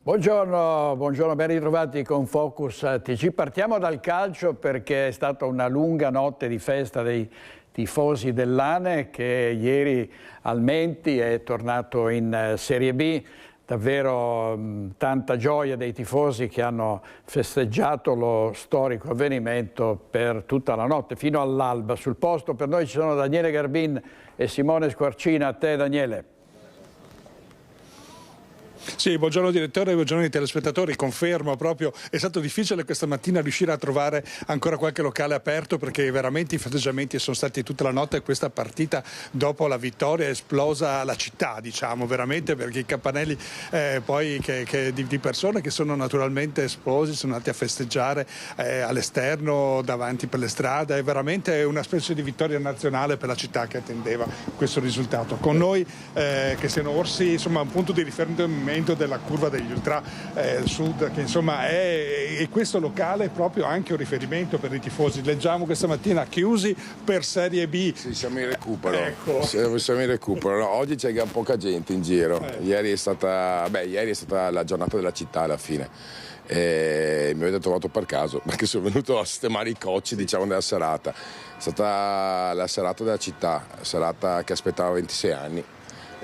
Buongiorno, buongiorno, ben ritrovati con Focus TG. Partiamo dal calcio perché è stata una lunga notte di festa dei tifosi dell'Ane che ieri al Menti è tornato in Serie B. Davvero tanta gioia dei tifosi che hanno festeggiato lo storico avvenimento per tutta la notte, fino all'alba. Sul posto per noi ci sono Daniele Garbin e Simone Squarcina. A te, Daniele. Sì, buongiorno direttore, buongiorno ai telespettatori, confermo proprio, è stato difficile questa mattina riuscire a trovare ancora qualche locale aperto perché veramente i festeggiamenti sono stati tutta la notte e questa partita dopo la vittoria è esplosa la città, diciamo, veramente, perché i campanelli poi di persone che sono naturalmente esplosi, sono andati a festeggiare all'esterno, davanti per le strade, è veramente una specie di vittoria nazionale per la città che attendeva questo risultato. Con noi che siano orsi, insomma, un punto di riferimento della curva degli ultra sud, che insomma è questo locale è proprio anche un riferimento per i tifosi. Leggiamo questa mattina chiusi per Serie B. Sì, siamo in recupero. Ecco. Siamo in recupero. No, oggi c'è poca gente in giro. Ieri è stata la giornata della città alla fine. Mi avete trovato per caso perché sono venuto a sistemare i cocci, diciamo, della serata. È stata la serata della città, serata che aspettava 26 anni.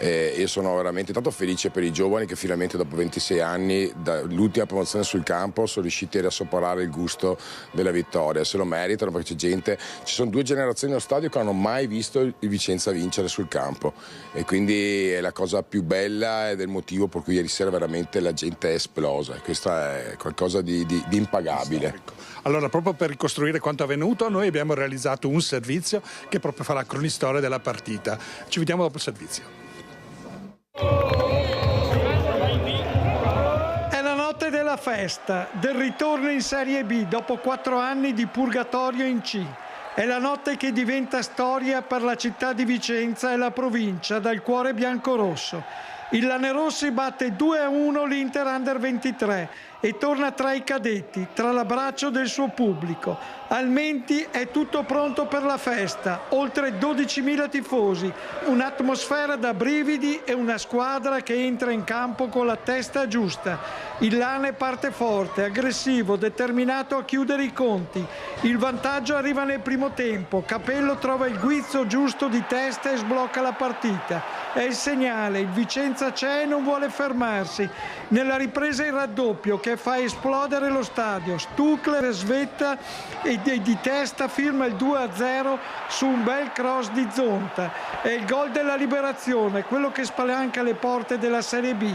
Io sono veramente tanto felice per i giovani che finalmente dopo 26 anni dall'ultima promozione sul campo sono riusciti a riassaporare il gusto della vittoria. Se lo meritano perché ci sono 2 generazioni allo stadio che non hanno mai visto il Vicenza vincere sul campo e quindi è la cosa più bella ed è il motivo per cui ieri sera veramente la gente è esplosa. Questo è qualcosa di impagabile. Allora, proprio per ricostruire quanto è avvenuto, noi abbiamo realizzato un servizio che proprio fa la cronistoria della partita. Ci vediamo dopo il servizio. È la notte della festa, del ritorno in Serie B dopo 4 anni di purgatorio in C. È la notte che diventa storia per la città di Vicenza e la provincia dal cuore biancorosso. Il Lanerossi batte 2-1 l'Inter Under 23 e torna tra i cadetti, tra l'abbraccio del suo pubblico. Al Menti è tutto pronto per la festa, oltre 12.000 tifosi, un'atmosfera da brividi e una squadra che entra in campo con la testa giusta. Il Lane parte forte, aggressivo, determinato a chiudere i conti. Il vantaggio arriva nel primo tempo, Capello trova il guizzo giusto di testa e sblocca la partita. È il segnale, il Vicenza c'è e non vuole fermarsi. Nella ripresa il raddoppio che fa esplodere lo stadio. Stuckler svetta e di testa firma il 2-0 su un bel cross di Zonta. È il gol della liberazione, quello che spalanca le porte della Serie B.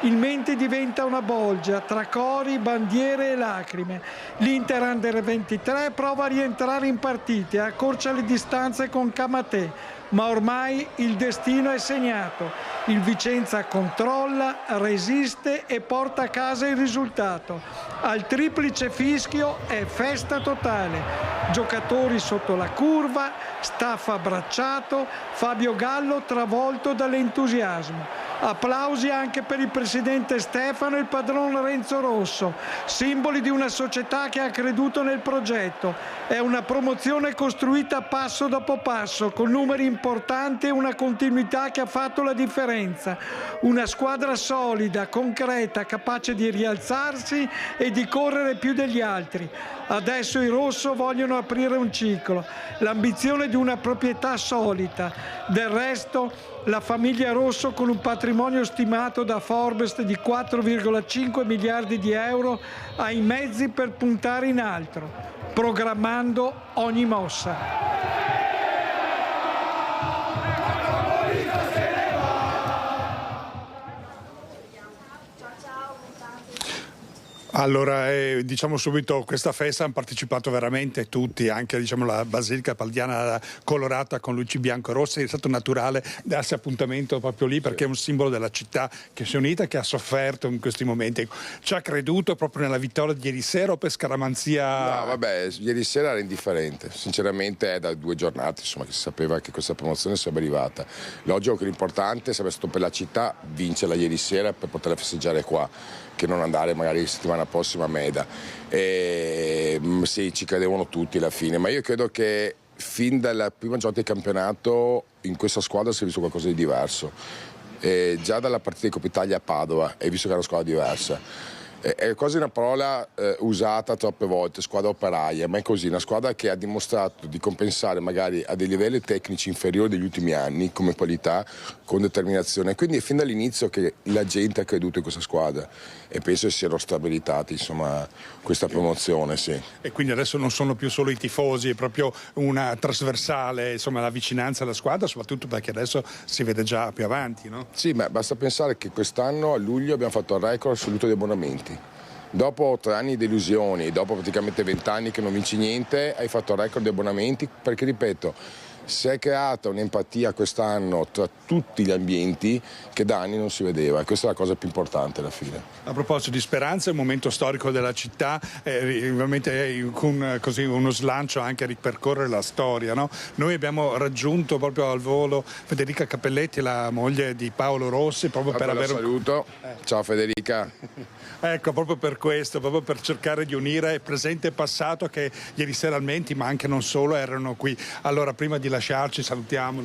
Il Menti diventa una bolgia tra cori, bandiere e lacrime. L'Inter Under 23 prova a rientrare in partita e accorcia le distanze con Camatè. Ma ormai il destino è segnato. Il Vicenza controlla, resiste e porta a casa il risultato. Al triplice fischio è festa totale. Giocatori sotto la curva, staff abbracciato, Fabio Gallo travolto dall'entusiasmo. Applausi anche per il presidente Stefano e il padrone Renzo Rosso, simboli di una società che ha creduto nel progetto. È una promozione costruita passo dopo passo, con numeri importanti e una continuità che ha fatto la differenza. Una squadra solida, concreta, capace di rialzarsi e di correre più degli altri. Adesso i rosso vogliono aprire un ciclo, l'ambizione di una proprietà solida. Del resto, la famiglia Rosso, con un patrimonio stimato da Forbes di 4,5 miliardi di euro, ha i mezzi per puntare in altro, programmando ogni mossa. Allora, diciamo subito, questa festa hanno partecipato veramente tutti, anche diciamo, la Basilica Paldiana colorata con luci bianco-rosse, è stato naturale darsi appuntamento proprio lì perché è un simbolo della città che si è unita, che ha sofferto in questi momenti. Ci ha creduto proprio nella vittoria di ieri sera o per scaramanzia? No, vabbè, ieri sera era indifferente, sinceramente è da 2 giornate insomma, che si sapeva che questa promozione sarebbe arrivata. Logico che l'importante sarebbe stato per la città vincerla ieri sera per poterla festeggiare qua, che non andare magari settimana prossima a Meda. Sì, ci credevano tutti alla fine, ma io credo che fin dalla prima giornata del campionato in questa squadra si è visto qualcosa di diverso. già dalla partita di Coppa Italia a Padova, e visto che è una squadra diversa. È quasi una parola usata troppe volte, squadra operaia, ma è così, una squadra che ha dimostrato di compensare magari a dei livelli tecnici inferiori degli ultimi anni come qualità, con determinazione. Quindi è fin dall'inizio che la gente ha creduto in questa squadra e penso che siano stabilitati, insomma, questa promozione, sì. E quindi adesso non sono più solo i tifosi, è proprio una trasversale, insomma, la vicinanza alla squadra, soprattutto perché adesso si vede già più avanti, no? Sì, ma basta pensare che quest'anno a luglio abbiamo fatto il record assoluto di abbonamenti. Dopo 3 anni di delusioni, dopo praticamente 20 anni che non vinci niente, hai fatto il record di abbonamenti perché, ripeto, si è creata un'empatia quest'anno tra tutti gli ambienti che da anni non si vedeva, e questa è la cosa più importante alla fine. A proposito di speranza, è un momento storico della città, ovviamente con così uno slancio anche a ripercorrere la storia, no? Noi abbiamo raggiunto proprio al volo Federica Cappelletti, la moglie di Paolo Rossi, proprio per avere saluto. Ciao Federica. Ecco, proprio per questo, proprio per cercare di unire presente e passato, che ieri sera al Menti, ma anche non solo, erano qui. Allora, prima di lasciarci, salutiamo.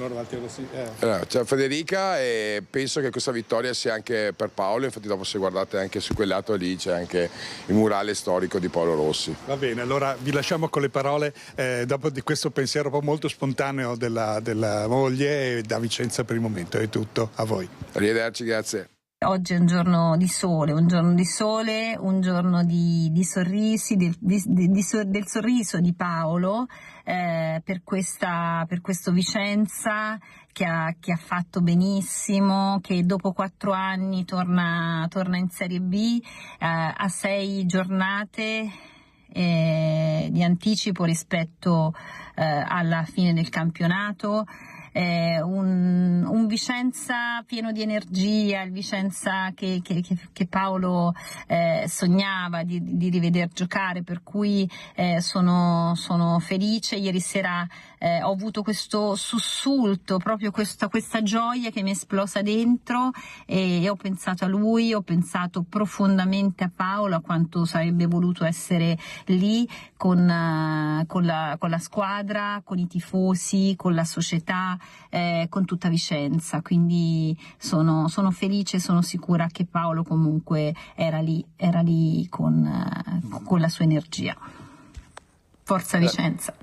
Ciao Federica, e penso che questa vittoria sia anche per Paolo, infatti dopo se guardate anche su quel lato lì c'è anche il murale storico di Paolo Rossi. Va bene, allora vi lasciamo con le parole, dopo di questo pensiero un po' molto spontaneo della moglie, e da Vicenza per il momento è tutto, a voi. Arrivederci, grazie. Oggi è un giorno di sole, un giorno di sorrisi, del sorriso di Paolo per questo Vicenza che ha fatto benissimo, che dopo 4 anni torna in Serie B a 6 giornate di anticipo rispetto alla fine del campionato. Un Vicenza pieno di energia, il Vicenza che Paolo sognava di riveder giocare, per cui sono felice. Ieri sera ho avuto questo sussulto, proprio questa gioia che mi è esplosa dentro, e ho pensato a lui, ho pensato profondamente a Paolo, a quanto sarebbe voluto essere lì con la squadra, con i tifosi, con la società, con tutta Vicenza. Quindi sono felice, sono sicura che Paolo comunque era lì con la sua energia. Forza Vicenza.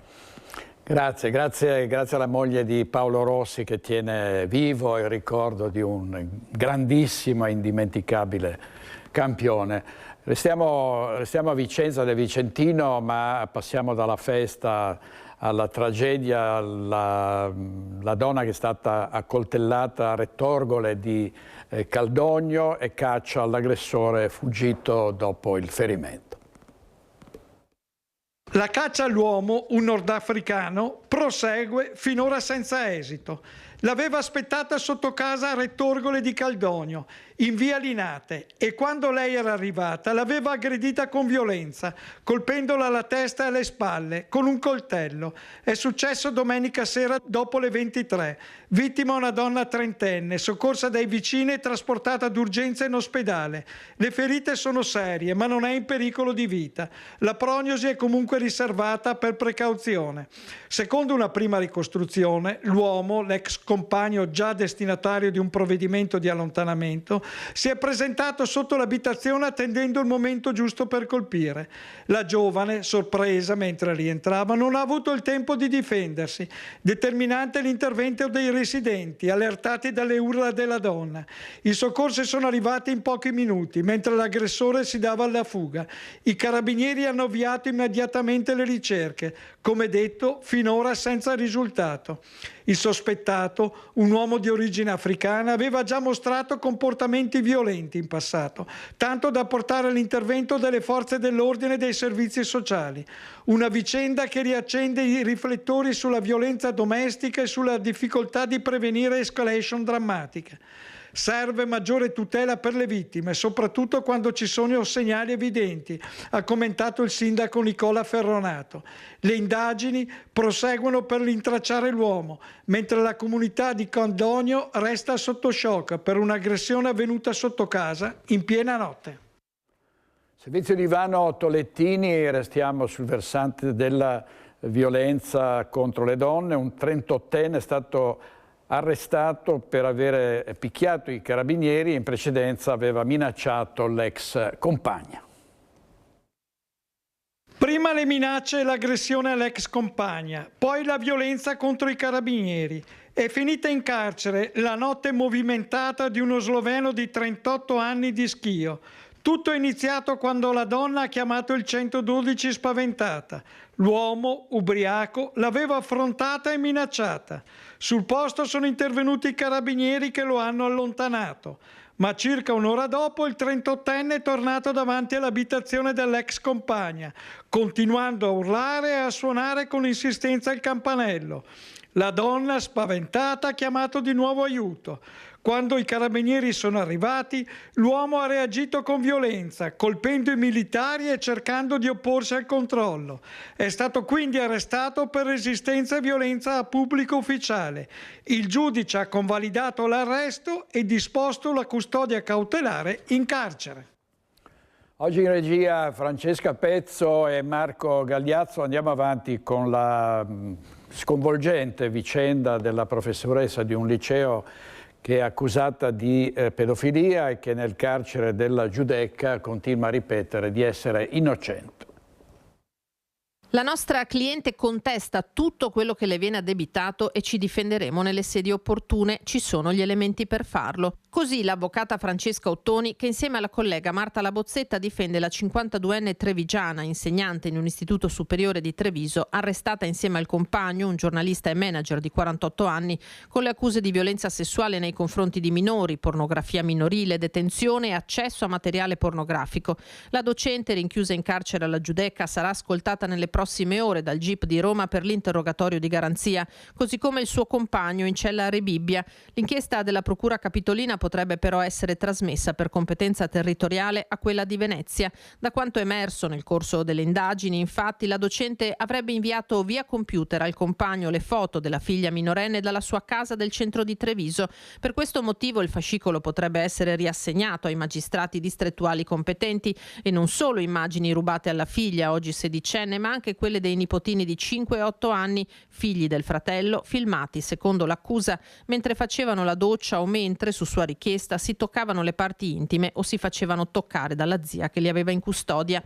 Grazie alla moglie di Paolo Rossi, che tiene vivo il ricordo di un grandissimo e indimenticabile campione. Restiamo a Vicenza del Vicentino, ma passiamo dalla festa alla tragedia. La donna che è stata accoltellata a Rettorgole di Caldogno e caccia all'aggressore fuggito dopo il ferimento. La caccia all'uomo, un nordafricano, prosegue finora senza esito. L'aveva aspettata sotto casa a Rettorgole di Caldogno, in via Linate, e quando lei era arrivata l'aveva aggredita con violenza, colpendola alla testa e alle spalle con un coltello. È successo domenica sera dopo le 23. Vittima una donna trentenne, soccorsa dai vicini e trasportata d'urgenza in ospedale. Le ferite sono serie, ma non è in pericolo di vita. La prognosi è comunque riservata per precauzione. Secondo una prima ricostruzione, l'uomo, l'ex compagno già destinatario di un provvedimento di allontanamento, si è presentato sotto l'abitazione attendendo il momento giusto per colpire. La giovane, sorpresa mentre rientrava, non ha avuto il tempo di difendersi. Determinante l'intervento dei residenti, allertati dalle urla della donna. I soccorsi sono arrivati in pochi minuti, mentre l'aggressore si dava alla fuga. I carabinieri hanno avviato immediatamente le ricerche, come detto, finora senza risultato. Il sospettato, un uomo di origine africana, aveva già mostrato comportamenti violenti in passato, tanto da portare all'intervento delle forze dell'ordine e dei servizi sociali. Una vicenda che riaccende i riflettori sulla violenza domestica e sulla difficoltà di prevenire escalation drammatiche. Serve maggiore tutela per le vittime, soprattutto quando ci sono segnali evidenti, ha commentato il sindaco Nicola Ferronato. Le indagini proseguono per rintracciare l'uomo, mentre la comunità di Caldogno resta sotto shock per un'aggressione avvenuta sotto casa in piena notte. Servizio di Ivano Tolettini, restiamo sul versante della violenza contro le donne. Un 38enne è stato arrestato per aver picchiato i carabinieri e in precedenza aveva minacciato l'ex compagna. Prima le minacce e l'aggressione all'ex compagna, poi la violenza contro i carabinieri. È finita in carcere la notte movimentata di uno sloveno di 38 anni di Schio. Tutto è iniziato quando la donna ha chiamato il 112 spaventata. L'uomo, ubriaco, l'aveva affrontata e minacciata. Sul posto sono intervenuti i carabinieri che lo hanno allontanato. Ma circa un'ora dopo il 38enne è tornato davanti all'abitazione dell'ex compagna, continuando a urlare e a suonare con insistenza il campanello. La donna, spaventata, ha chiamato di nuovo aiuto. Quando i carabinieri sono arrivati, l'uomo ha reagito con violenza, colpendo i militari e cercando di opporsi al controllo. È stato quindi arrestato per resistenza e violenza a pubblico ufficiale. Il giudice ha convalidato l'arresto e disposto la custodia cautelare in carcere. Oggi in regia Francesca Pezzo e Marco Gagliazzo. Andiamo avanti con la sconvolgente vicenda della professoressa di un liceo che è accusata di pedofilia e che nel carcere della Giudecca continua a ripetere di essere innocente. La nostra cliente contesta tutto quello che le viene addebitato e ci difenderemo nelle sedi opportune, ci sono gli elementi per farlo. Così l'avvocata Francesca Ottoni, che insieme alla collega Marta Labozzetta difende la 52enne trevigiana, insegnante in un istituto superiore di Treviso, arrestata insieme al compagno, un giornalista e manager di 48 anni, con le accuse di violenza sessuale nei confronti di minori, pornografia minorile, detenzione e accesso a materiale pornografico. La docente, rinchiusa in carcere alla Giudecca, sarà ascoltata nelle prossime ore dal GIP di Roma per l'interrogatorio di garanzia, così come il suo compagno in cella a Rebibbia. L'inchiesta della Procura Capitolina potrebbe però essere trasmessa per competenza territoriale a quella di Venezia. Da quanto emerso nel corso delle indagini, infatti, la docente avrebbe inviato via computer al compagno le foto della figlia minorenne dalla sua casa del centro di Treviso. Per questo motivo il fascicolo potrebbe essere riassegnato ai magistrati distrettuali competenti e non solo immagini rubate alla figlia, oggi sedicenne, ma anche quelle dei nipotini di 5 e 8 anni, figli del fratello, filmati, secondo l'accusa, mentre facevano la doccia o mentre, su sua richiesta, si toccavano le parti intime o si facevano toccare dalla zia che li aveva in custodia.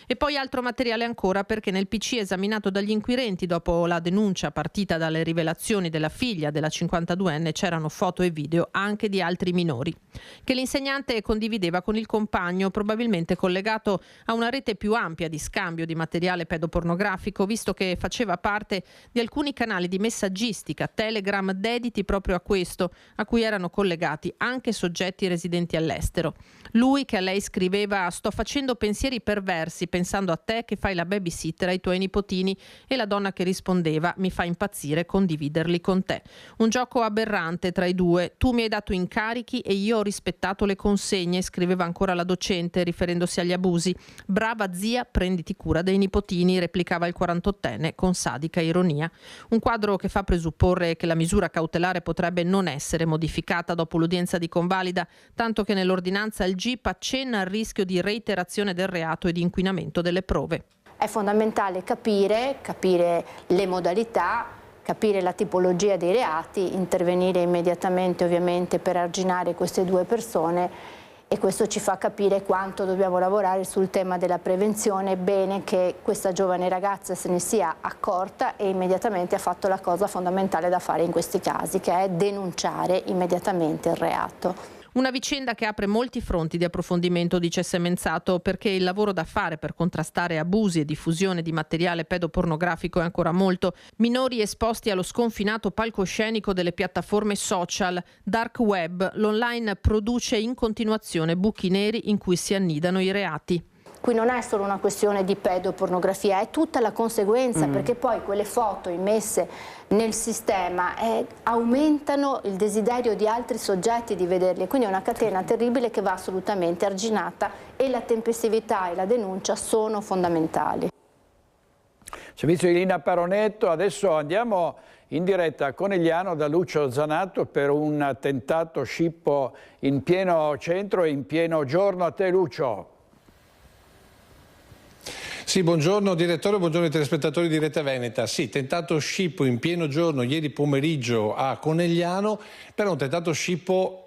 E poi altro materiale ancora, perché nel PC esaminato dagli inquirenti dopo la denuncia partita dalle rivelazioni della figlia della 52enne c'erano foto e video anche di altri minori, che l'insegnante condivideva con il compagno, probabilmente collegato a una rete più ampia di scambio di materiale pedopornografico, visto che faceva parte di alcuni canali di messaggistica, Telegram, dediti proprio a questo, a cui erano collegati anche soggetti residenti all'estero. Lui che a lei scriveva: sto facendo pensieri perversi pensando a te che fai la babysitter ai tuoi nipotini, e la donna che rispondeva: mi fa impazzire condividerli con te. Un gioco aberrante tra i due. Tu mi hai dato incarichi e io ho rispettato le consegne, scriveva ancora la docente riferendosi agli abusi. Brava zia, prenditi cura dei nipotini, replicava il 48enne con sadica ironia. Un quadro che fa presupporre che la misura cautelare potrebbe non essere modificata dopo l'udienza di convalida, tanto che nell'ordinanza il GIP accenna al rischio di reiterazione del reato e di inquinamento delle prove. È fondamentale capire le modalità, capire la tipologia dei reati, intervenire immediatamente ovviamente per arginare queste due persone, e questo ci fa capire quanto dobbiamo lavorare sul tema della prevenzione. Bene che questa giovane ragazza se ne sia accorta e immediatamente ha fatto la cosa fondamentale da fare in questi casi, che è denunciare immediatamente il reato. Una vicenda che apre molti fronti di approfondimento, dice Semenzato, perché il lavoro da fare per contrastare abusi e diffusione di materiale pedopornografico è ancora molto. Minori esposti allo sconfinato palcoscenico delle piattaforme social, dark web, l'online produce in continuazione buchi neri in cui si annidano i reati. Qui non è solo una questione di pedopornografia, è tutta la conseguenza, perché poi quelle foto immesse nel sistema aumentano il desiderio di altri soggetti di vederli, quindi è una catena terribile che va assolutamente arginata, e la tempestività e la denuncia sono fondamentali. Servizio di Lina Paronetto, adesso andiamo in diretta a Conegliano da Lucio Zanato per un tentato scippo in pieno centro e in pieno giorno. A te, Lucio. Sì, buongiorno direttore, buongiorno ai telespettatori di Rete Veneta. Sì, tentato scippo in pieno giorno ieri pomeriggio a Conegliano, però un tentato scippo,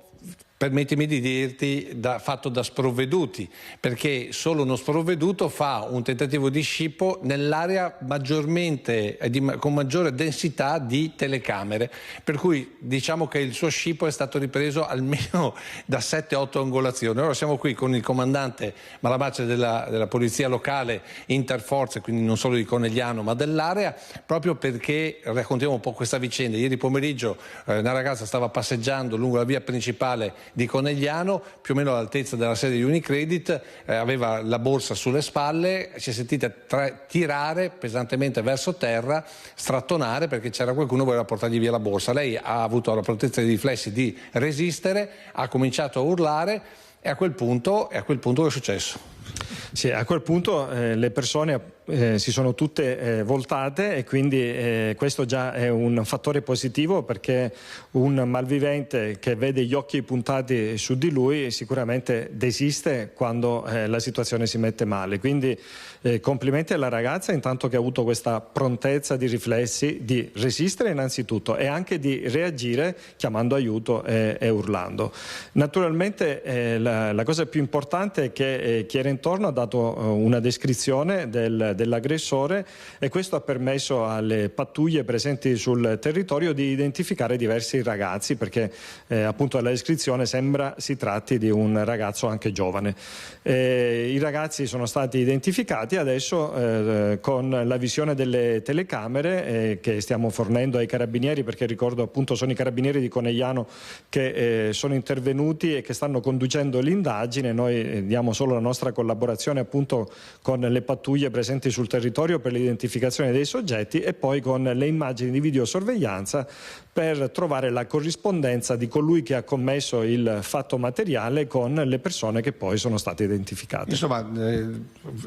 permettimi di dirti, fatto da sprovveduti, perché solo uno sprovveduto fa un tentativo di scippo nell'area con maggiore densità di telecamere, per cui diciamo che il suo scippo è stato ripreso almeno da 7-8 angolazioni. Ora siamo qui con il comandante Malabaccia della polizia locale interforze, quindi non solo di Conegliano ma dell'area, proprio perché raccontiamo un po' questa vicenda. Ieri pomeriggio una ragazza stava passeggiando lungo la via principale di Conegliano, più o meno all'altezza della sede di Unicredit, aveva la borsa sulle spalle, si è sentita tirare pesantemente verso terra, strattonare perché c'era qualcuno che voleva portargli via la borsa. Lei ha avuto la prontezza dei riflessi di resistere, ha cominciato a urlare e a quel punto che è successo? Sì, a quel punto le persone si sono tutte voltate e quindi questo già è un fattore positivo, perché un malvivente che vede gli occhi puntati su di lui sicuramente desiste quando la situazione si mette male. Quindi complimenti alla ragazza intanto che ha avuto questa prontezza di riflessi di resistere innanzitutto e anche di reagire chiamando aiuto e urlando. Naturalmente la cosa più importante è che chi era intorno ha dato una descrizione dell'aggressore e questo ha permesso alle pattuglie presenti sul territorio di identificare diversi ragazzi, perché appunto dalla descrizione sembra si tratti di un ragazzo anche giovane. I ragazzi sono stati identificati adesso con la visione delle telecamere che stiamo fornendo ai carabinieri, perché ricordo appunto sono i carabinieri di Conegliano che sono intervenuti e che stanno conducendo l'indagine. Noi diamo solo la nostra collaborazione appunto con le pattuglie presenti sul territorio per l'identificazione dei soggetti e poi con le immagini di videosorveglianza per trovare la corrispondenza di colui che ha commesso il fatto materiale con le persone che poi sono state identificate. Insomma,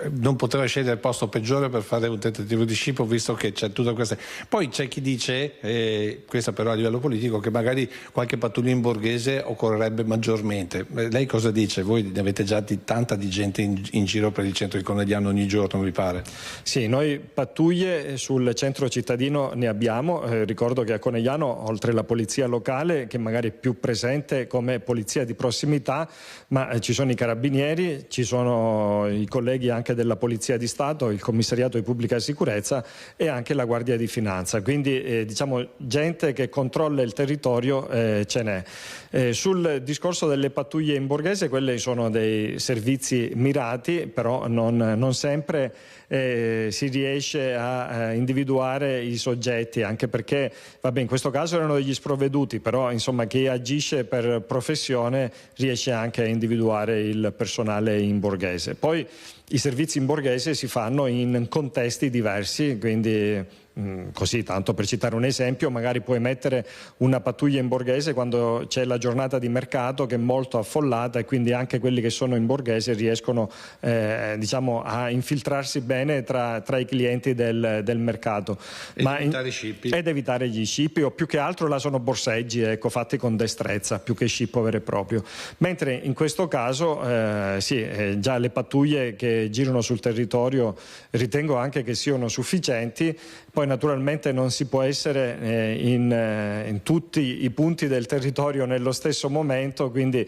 non poteva scegliere il posto peggiore per fare un tentativo di scippo, visto che c'è tutta questa... Poi c'è chi dice, questa però a livello politico, che magari qualche pattuglio in Borghese occorrerebbe maggiormente. Lei cosa dice? Voi ne avete già tanta di gente in giro per il centro di Conegliano ogni giorno, mi pare? Sì, noi pattuglie sul centro cittadino ne abbiamo. Ricordo che a Conegliano, oltre alla polizia locale, che magari è più presente come polizia di prossimità, ma ci sono i carabinieri, ci sono i colleghi anche della Polizia di Stato, il Commissariato di Pubblica Sicurezza e anche la Guardia di Finanza. Quindi diciamo gente che controlla il territorio ce n'è. Sul discorso delle pattuglie in Borghese, quelli sono dei servizi mirati, però non sempre si riesce a individuare i soggetti, anche perché in questo caso erano degli sprovveduti, però insomma chi agisce per professione riesce anche a individuare il personale in Borghese. Poi i servizi in Borghese si fanno in contesti diversi, quindi così tanto per citare un esempio, magari puoi mettere una pattuglia in Borghese quando c'è la giornata di mercato che è molto affollata e quindi anche quelli che sono in Borghese riescono diciamo a infiltrarsi bene tra i clienti del mercato ed evitare gli scippi, o più che altro là sono borseggi, ecco, fatti con destrezza più che scippo vero e proprio, mentre in questo caso già le pattuglie che girano sul territorio ritengo anche che siano sufficienti. Poi naturalmente non si può essere in tutti i punti del territorio nello stesso momento, quindi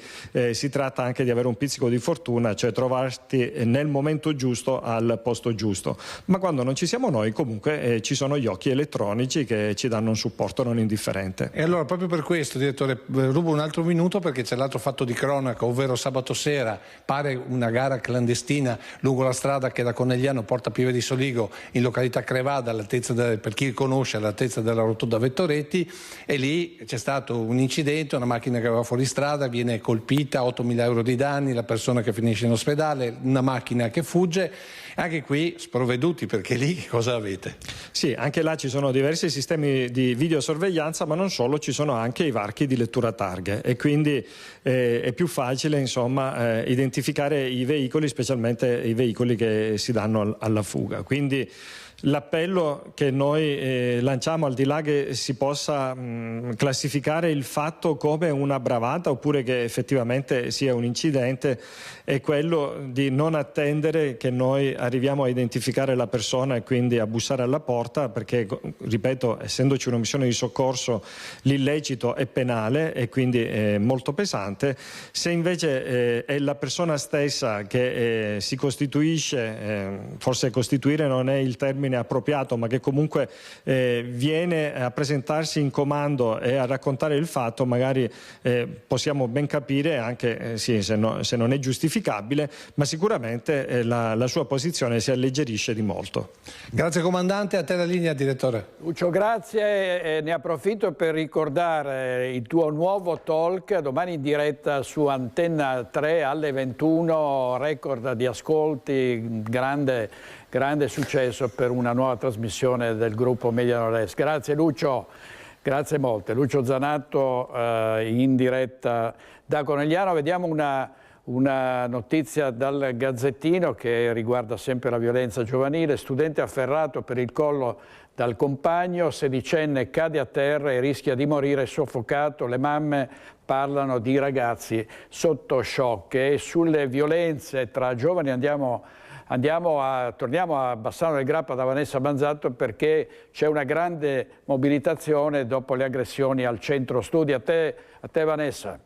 si tratta anche di avere un pizzico di fortuna, cioè trovarti nel momento giusto al posto giusto. Ma quando non ci siamo noi comunque ci sono gli occhi elettronici che ci danno un supporto non indifferente. E allora proprio per questo, direttore, rubo un altro minuto perché c'è l'altro fatto di cronaca, ovvero sabato sera pare una gara clandestina lungo la strada che da Conegliano porta a Pieve di Soligo in località Crevada, all'altezza per chi conosce, all'altezza della rotonda Vettoretti, e lì c'è stato un incidente, una macchina che aveva fuori strada viene colpita, 8.000 euro di danni, la persona che finisce in ospedale, una macchina che fugge. Anche qui sprovveduti, perché lì che cosa avete? Sì, anche là ci sono diversi sistemi di videosorveglianza, ma non solo, ci sono anche i varchi di lettura targhe e quindi è più facile insomma identificare i veicoli, specialmente i veicoli che si danno alla fuga. Quindi l'appello che noi lanciamo, al di là che si possa classificare il fatto come una bravata oppure che effettivamente sia un incidente, è quello di non attendere che noi arriviamo a identificare la persona e quindi a bussare alla porta, perché, ripeto, essendoci una missione di soccorso, l'illecito è penale e quindi è molto pesante. Se invece è la persona stessa che si costituisce, forse costituire non è il termine appropriato, ma che comunque viene a presentarsi in comando e a raccontare il fatto, magari possiamo ben capire anche se non è giustificabile, ma sicuramente la sua posizione si alleggerisce di molto. Grazie comandante, a te la linea, direttore. Lucio, grazie, ne approfitto per ricordare il tuo nuovo talk domani in diretta su Antenna 3 alle 21, record di ascolti, grande successo per una nuova trasmissione del gruppo Media Nord-Est. Grazie Lucio, grazie molte. Lucio Zanatto in diretta da Conegliano. Vediamo una notizia dal Gazzettino che riguarda sempre la violenza giovanile. Studente afferrato per il collo dal compagno, 16enne cade a terra e rischia di morire soffocato. Le mamme parlano di ragazzi sotto shock. E sulle violenze tra giovani torniamo a Bassano del Grappa da Vanessa Banzatto, perché c'è una grande mobilitazione dopo le aggressioni al centro studi. A te Vanessa.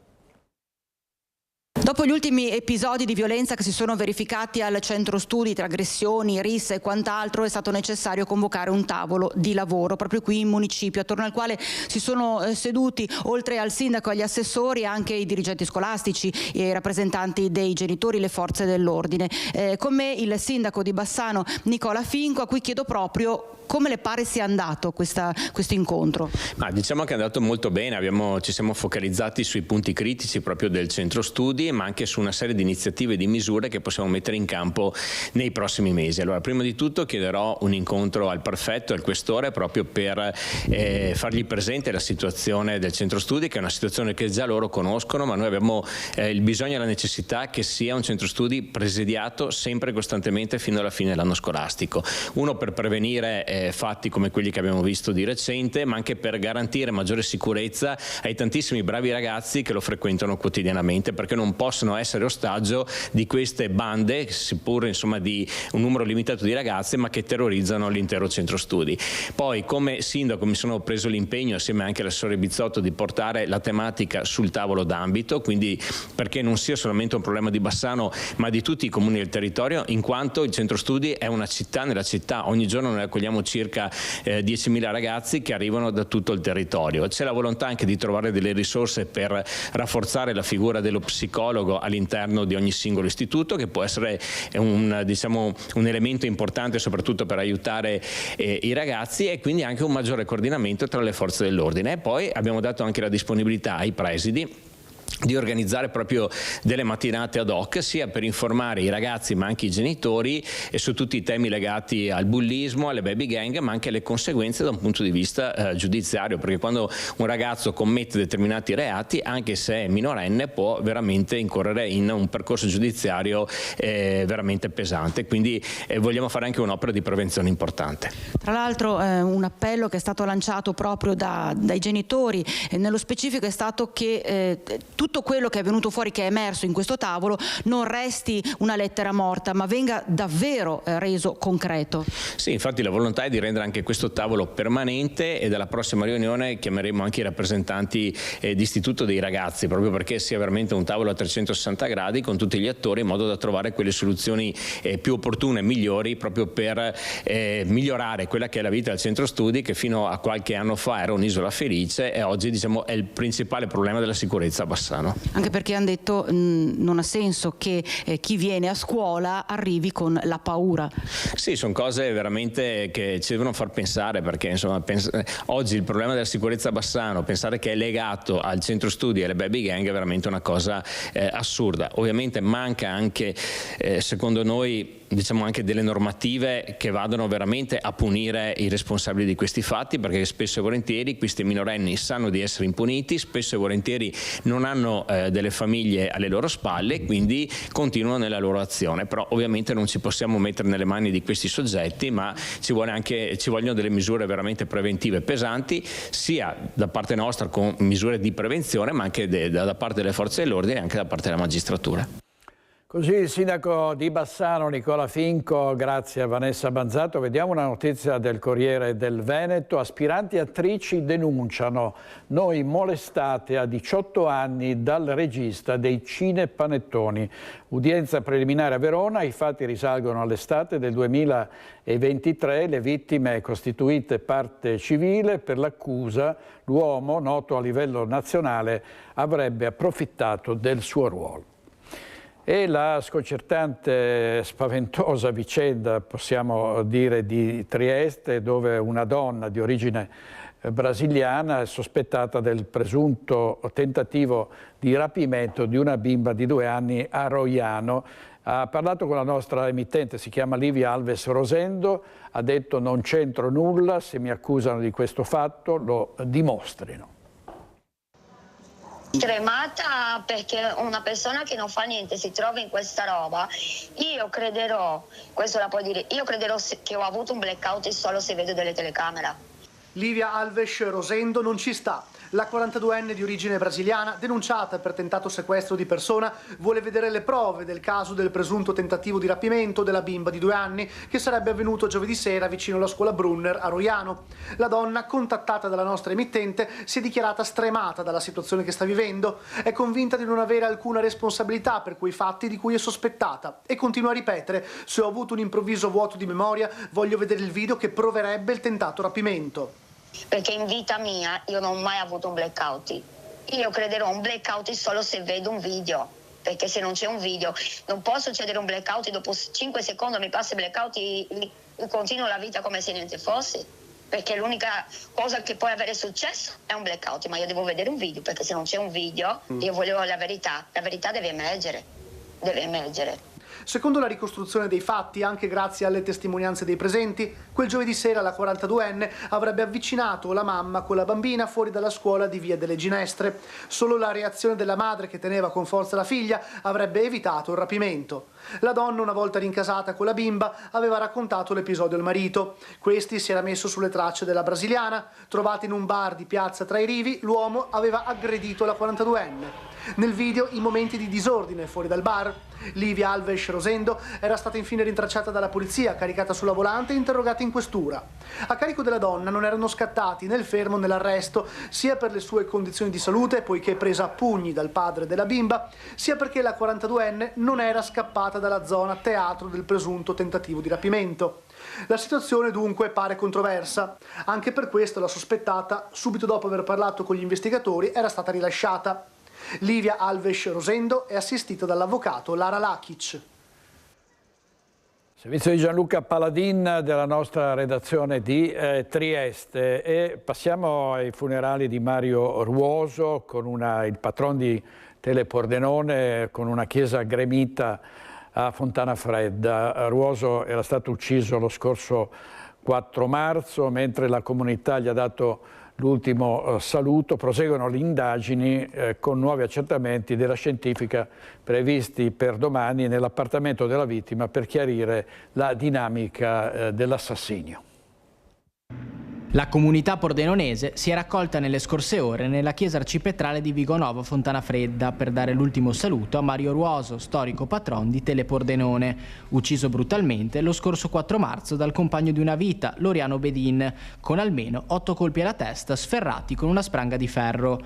Dopo gli ultimi episodi di violenza che si sono verificati al centro studi, tra aggressioni, risse e quant'altro, è stato necessario convocare un tavolo di lavoro proprio qui in municipio, attorno al quale si sono seduti, oltre al sindaco e agli assessori, anche i dirigenti scolastici, i rappresentanti dei genitori, le forze dell'ordine. Con me il sindaco di Bassano, Nicola Finco, a cui chiedo proprio come le pare sia andato questo incontro. Diciamo che è andato molto bene, ci siamo focalizzati sui punti critici proprio del centro studi, ma anche su una serie di iniziative e di misure che possiamo mettere in campo nei prossimi mesi. Allora, prima di tutto chiederò un incontro al prefetto e al questore proprio per fargli presente la situazione del centro studi, che è una situazione che già loro conoscono, ma noi abbiamo il bisogno e la necessità che sia un centro studi presidiato sempre e costantemente fino alla fine dell'anno scolastico. Uno, per prevenire fatti come quelli che abbiamo visto di recente, ma anche per garantire maggiore sicurezza ai tantissimi bravi ragazzi che lo frequentano quotidianamente, perché non possono essere ostaggio di queste bande, seppur insomma di un numero limitato di ragazze, ma che terrorizzano l'intero centro studi. Poi, come sindaco, mi sono preso l'impegno assieme anche all'assessore Bizzotto di portare la tematica sul tavolo d'ambito, quindi perché non sia solamente un problema di Bassano ma di tutti i comuni del territorio, in quanto il centro studi è una città nella città. Ogni giorno noi accogliamo circa 10.000 ragazzi che arrivano da tutto il territorio. C'è la volontà anche di trovare delle risorse per rafforzare la figura dello psicologo all'interno di ogni singolo istituto, che può essere un elemento importante soprattutto per aiutare i ragazzi, e quindi anche un maggiore coordinamento tra le forze dell'ordine. E poi abbiamo dato anche la disponibilità ai presidi di organizzare proprio delle mattinate ad hoc, sia per informare i ragazzi ma anche i genitori su tutti i temi legati al bullismo, alle baby gang, ma anche alle conseguenze da un punto di vista giudiziario, perché quando un ragazzo commette determinati reati, anche se è minorenne, può veramente incorrere in un percorso giudiziario veramente pesante. Quindi vogliamo fare anche un'opera di prevenzione importante. Tra l'altro un appello che è stato lanciato proprio dai genitori, nello specifico è stato che tutto quello che è venuto fuori, che è emerso in questo tavolo, non resti una lettera morta, ma venga davvero reso concreto. Sì, infatti la volontà è di rendere anche questo tavolo permanente, e dalla prossima riunione chiameremo anche i rappresentanti di istituto dei ragazzi, proprio perché sia veramente un tavolo a 360 gradi con tutti gli attori, in modo da trovare quelle soluzioni più opportune e migliori, proprio per migliorare quella che è la vita del centro studi, che fino a qualche anno fa era un'isola felice e oggi è il principale problema della sicurezza a Bassano. Anche perché hanno detto non ha senso che chi viene a scuola arrivi con la paura. Sì, sono cose veramente che ci devono far pensare, perché insomma oggi il problema della sicurezza a Bassano, pensare che è legato al centro studi e alle baby gang, è veramente una cosa assurda. Ovviamente manca anche secondo noi diciamo anche delle normative che vadano veramente a punire i responsabili di questi fatti, perché spesso e volentieri questi minorenni sanno di essere impuniti, spesso e volentieri non hanno delle famiglie alle loro spalle, quindi continuano nella loro azione. Però ovviamente non ci possiamo mettere nelle mani di questi soggetti, ma ci vogliono delle misure veramente preventive pesanti, sia da parte nostra con misure di prevenzione, ma anche da parte delle forze dell'ordine e anche da parte della magistratura. Così il sindaco di Bassano Nicola Finco, grazie a Vanessa Banzato. Vediamo una notizia del Corriere del Veneto. Aspiranti attrici denunciano: noi molestate a 18 anni dal regista dei Cinepanettoni. Udienza preliminare a Verona, i fatti risalgono all'estate del 2023. Le vittime costituite parte civile. Per l'accusa, l'uomo, noto a livello nazionale, avrebbe approfittato del suo ruolo. E la sconcertante, spaventosa vicenda, possiamo dire, di Trieste, dove una donna di origine brasiliana è sospettata del presunto tentativo di rapimento di una bimba di 2 anni a Roiano. Ha parlato con la nostra emittente, si chiama Livia Alves Rosendo, ha detto: non c'entro nulla, se mi accusano di questo fatto lo dimostrino. Tremata perché una persona che non fa niente si trova in questa roba. Io crederò, questo la può dire, io crederò che ho avuto un blackout solo se vedo delle telecamere. Livia Alves Rosendo non ci sta. La 42enne di origine brasiliana, denunciata per tentato sequestro di persona, vuole vedere le prove del caso del presunto tentativo di rapimento della bimba di 2 anni che sarebbe avvenuto giovedì sera vicino alla scuola Brunner a Roiano. La donna, contattata dalla nostra emittente, si è dichiarata stremata dalla situazione che sta vivendo, è convinta di non avere alcuna responsabilità per quei fatti di cui è sospettata e continua a ripetere: se ho avuto un improvviso vuoto di memoria, voglio vedere il video che proverebbe il tentato rapimento. Perché in vita mia io non ho mai avuto un blackout. Io crederò un blackout solo se vedo un video, perché se non c'è un video non può succedere un blackout, dopo 5 secondi mi passa il blackout e continuo la vita come se niente fosse, perché l'unica cosa che può avere successo è un blackout, ma io devo vedere un video, perché se non c'è un video io voglio la verità deve emergere, Secondo la ricostruzione dei fatti, anche grazie alle testimonianze dei presenti, quel giovedì sera la 42enne avrebbe avvicinato la mamma con la bambina fuori dalla scuola di Via delle Ginestre. Solo la reazione della madre, che teneva con forza la figlia, avrebbe evitato il rapimento. La donna, una volta rincasata con la bimba, aveva raccontato l'episodio al marito. Questi si era messo sulle tracce della brasiliana. Trovata in un bar di Piazza Tra i Rivi, l'uomo aveva aggredito la 42enne. Nel video i momenti di disordine fuori dal bar. Livia Alves Rosendo era stata infine rintracciata dalla polizia, caricata sulla volante e interrogata in questura. A carico della donna non erano scattati né il fermo né l'arresto, sia per le sue condizioni di salute, poiché presa a pugni dal padre della bimba, sia perché la 42enne non era scappata dalla zona teatro del presunto tentativo di rapimento. La situazione dunque pare controversa. Anche per questo la sospettata, subito dopo aver parlato con gli investigatori, era stata rilasciata. Livia Alves Rosendo è assistita dall'avvocato Lara Lakic. Servizio di Gianluca Paladin della nostra redazione di Trieste. E passiamo ai funerali di Mario Ruoso, con il patron di Tele Pordenone, con una chiesa gremita a Fontana Fredda. Ruoso era stato ucciso lo scorso 4 marzo, mentre la comunità gli ha dato l'ultimo saluto. Proseguono le indagini con nuovi accertamenti della scientifica previsti per domani nell'appartamento della vittima per chiarire la dinamica dell'assassinio. La comunità pordenonese si è raccolta nelle scorse ore nella chiesa arcipetrale di Vigonovo Fontana Fredda per dare l'ultimo saluto a Mario Ruoso, storico patron di Tele Pordenone, ucciso brutalmente lo scorso 4 marzo dal compagno di una vita, Loriano Bedin, con almeno 8 colpi alla testa sferrati con una spranga di ferro.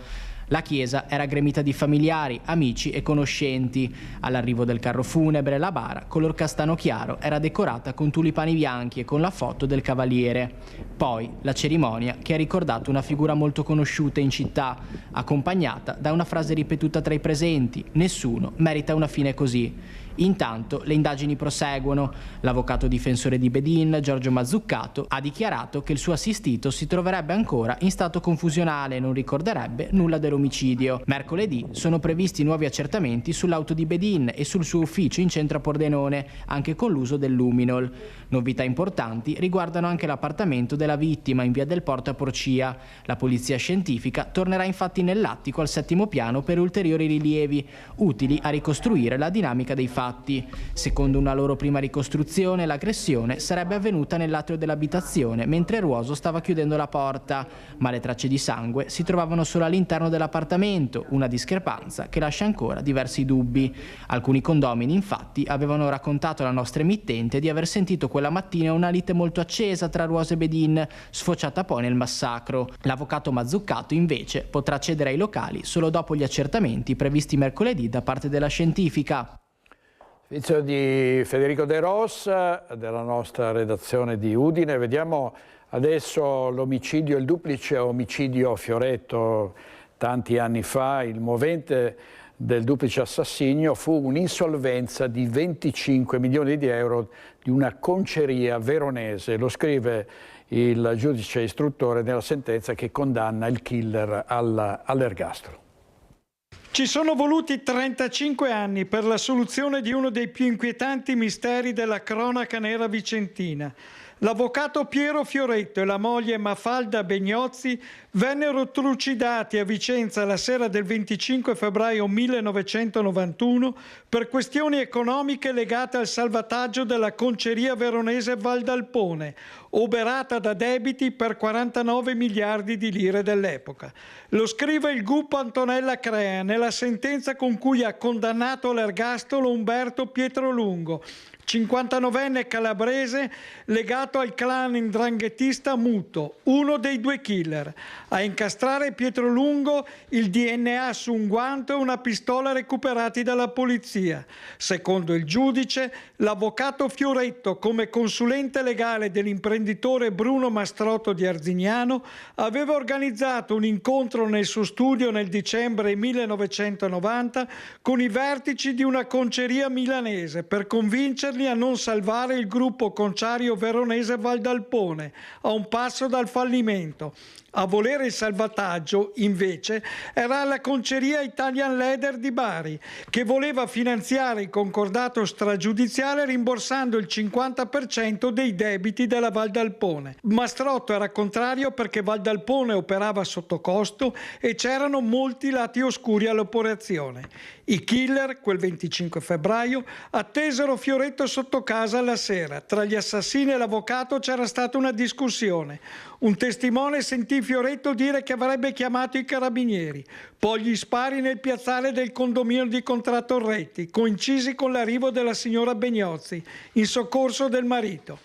La chiesa era gremita di familiari, amici e conoscenti. All'arrivo del carro funebre, la bara, color castano chiaro, era decorata con tulipani bianchi e con la foto del cavaliere. Poi la cerimonia, che ha ricordato una figura molto conosciuta in città, accompagnata da una frase ripetuta tra i presenti: nessuno merita una fine così. Intanto le indagini proseguono. L'avvocato difensore di Bedin, Giorgio Mazzuccato, ha dichiarato che il suo assistito si troverebbe ancora in stato confusionale e non ricorderebbe nulla dell'omicidio. Mercoledì sono previsti nuovi accertamenti sull'auto di Bedin e sul suo ufficio in centro a Pordenone, anche con l'uso del luminol. Novità importanti riguardano anche l'appartamento della vittima in via del Porto a Porcia. La polizia scientifica tornerà infatti nell'attico al 7° piano per ulteriori rilievi, utili a ricostruire la dinamica dei fatti. Secondo una loro prima ricostruzione, l'aggressione sarebbe avvenuta nell'atrio dell'abitazione mentre Ruoso stava chiudendo la porta, ma le tracce di sangue si trovavano solo all'interno dell'appartamento, una discrepanza che lascia ancora diversi dubbi. Alcuni condomini infatti avevano raccontato alla nostra emittente di aver sentito quella mattina una lite molto accesa tra Ruoso e Bedin, sfociata poi nel massacro. L'avvocato Mazzuccato invece potrà accedere ai locali solo dopo gli accertamenti previsti mercoledì da parte della scientifica. Servizio di Federico De Rossa della nostra redazione di Udine. Vediamo adesso l'omicidio, il duplice omicidio Fioretto. Tanti anni fa il movente del duplice assassinio fu un'insolvenza di 25 milioni di euro di una conceria veronese. Lo scrive il giudice istruttore nella sentenza che condanna il killer all'ergastolo. Ci sono voluti 35 anni per la soluzione di uno dei più inquietanti misteri della cronaca nera vicentina. L'avvocato Piero Fioretto e la moglie Mafalda Begnozzi vennero trucidati a Vicenza la sera del 25 febbraio 1991 per questioni economiche legate al salvataggio della conceria veronese Valdalpone, oberata da debiti per 49 miliardi di lire dell'epoca. Lo scrive il GUP Antonella Crea nella sentenza con cui ha condannato all'ergastolo Umberto Pietrolungo, 59enne calabrese legato al clan 'ndranghetista Muto, uno dei due killer. A incastrare Pietrolungo il DNA su un guanto e una pistola recuperati dalla polizia. Secondo il giudice, l'avvocato Fioretto, come consulente legale dell'imprenditore Bruno Mastrotto di Arzignano, aveva organizzato un incontro nel suo studio nel dicembre 1990 con i vertici di una conceria milanese per convincerli a non salvare il gruppo conciario veronese Valdalpone, a un passo dal fallimento. A volere il salvataggio, invece, era la conceria Italian Leather di Bari, che voleva finanziare il concordato stragiudiziale rimborsando il 50% dei debiti della Valdalpone. Mastrotto era contrario perché Valdalpone operava sotto costo e c'erano molti lati oscuri all'operazione. I killer, quel 25 febbraio, attesero Fioretto sotto casa alla sera. Tra gli assassini e l'avvocato c'era stata una discussione. Un testimone sentì Fioretto dire che avrebbe chiamato i carabinieri. Poi gli spari nel piazzale del condominio di Contrattorretti, coincisi con l'arrivo della signora Begnozzi, in soccorso del marito.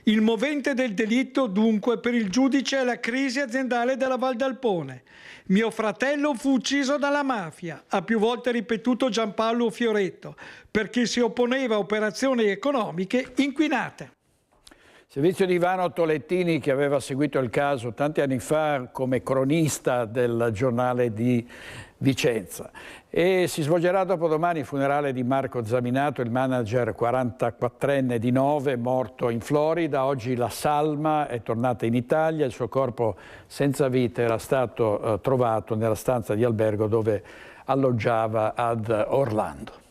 Il movente del delitto, dunque, per il giudice è la crisi aziendale della Valdalpone. Mio fratello fu ucciso dalla mafia, ha più volte ripetuto Giampaolo Fioretto, perché si opponeva a operazioni economiche inquinate. Servizio di Ivano Tolettini, che aveva seguito il caso tanti anni fa come cronista del giornale di Vicenza. E si svolgerà dopodomani il funerale di Marco Zaminato, il manager 44enne di Nove, morto in Florida. Oggi la salma è tornata in Italia, il suo corpo senza vita era stato trovato nella stanza di albergo dove alloggiava ad Orlando.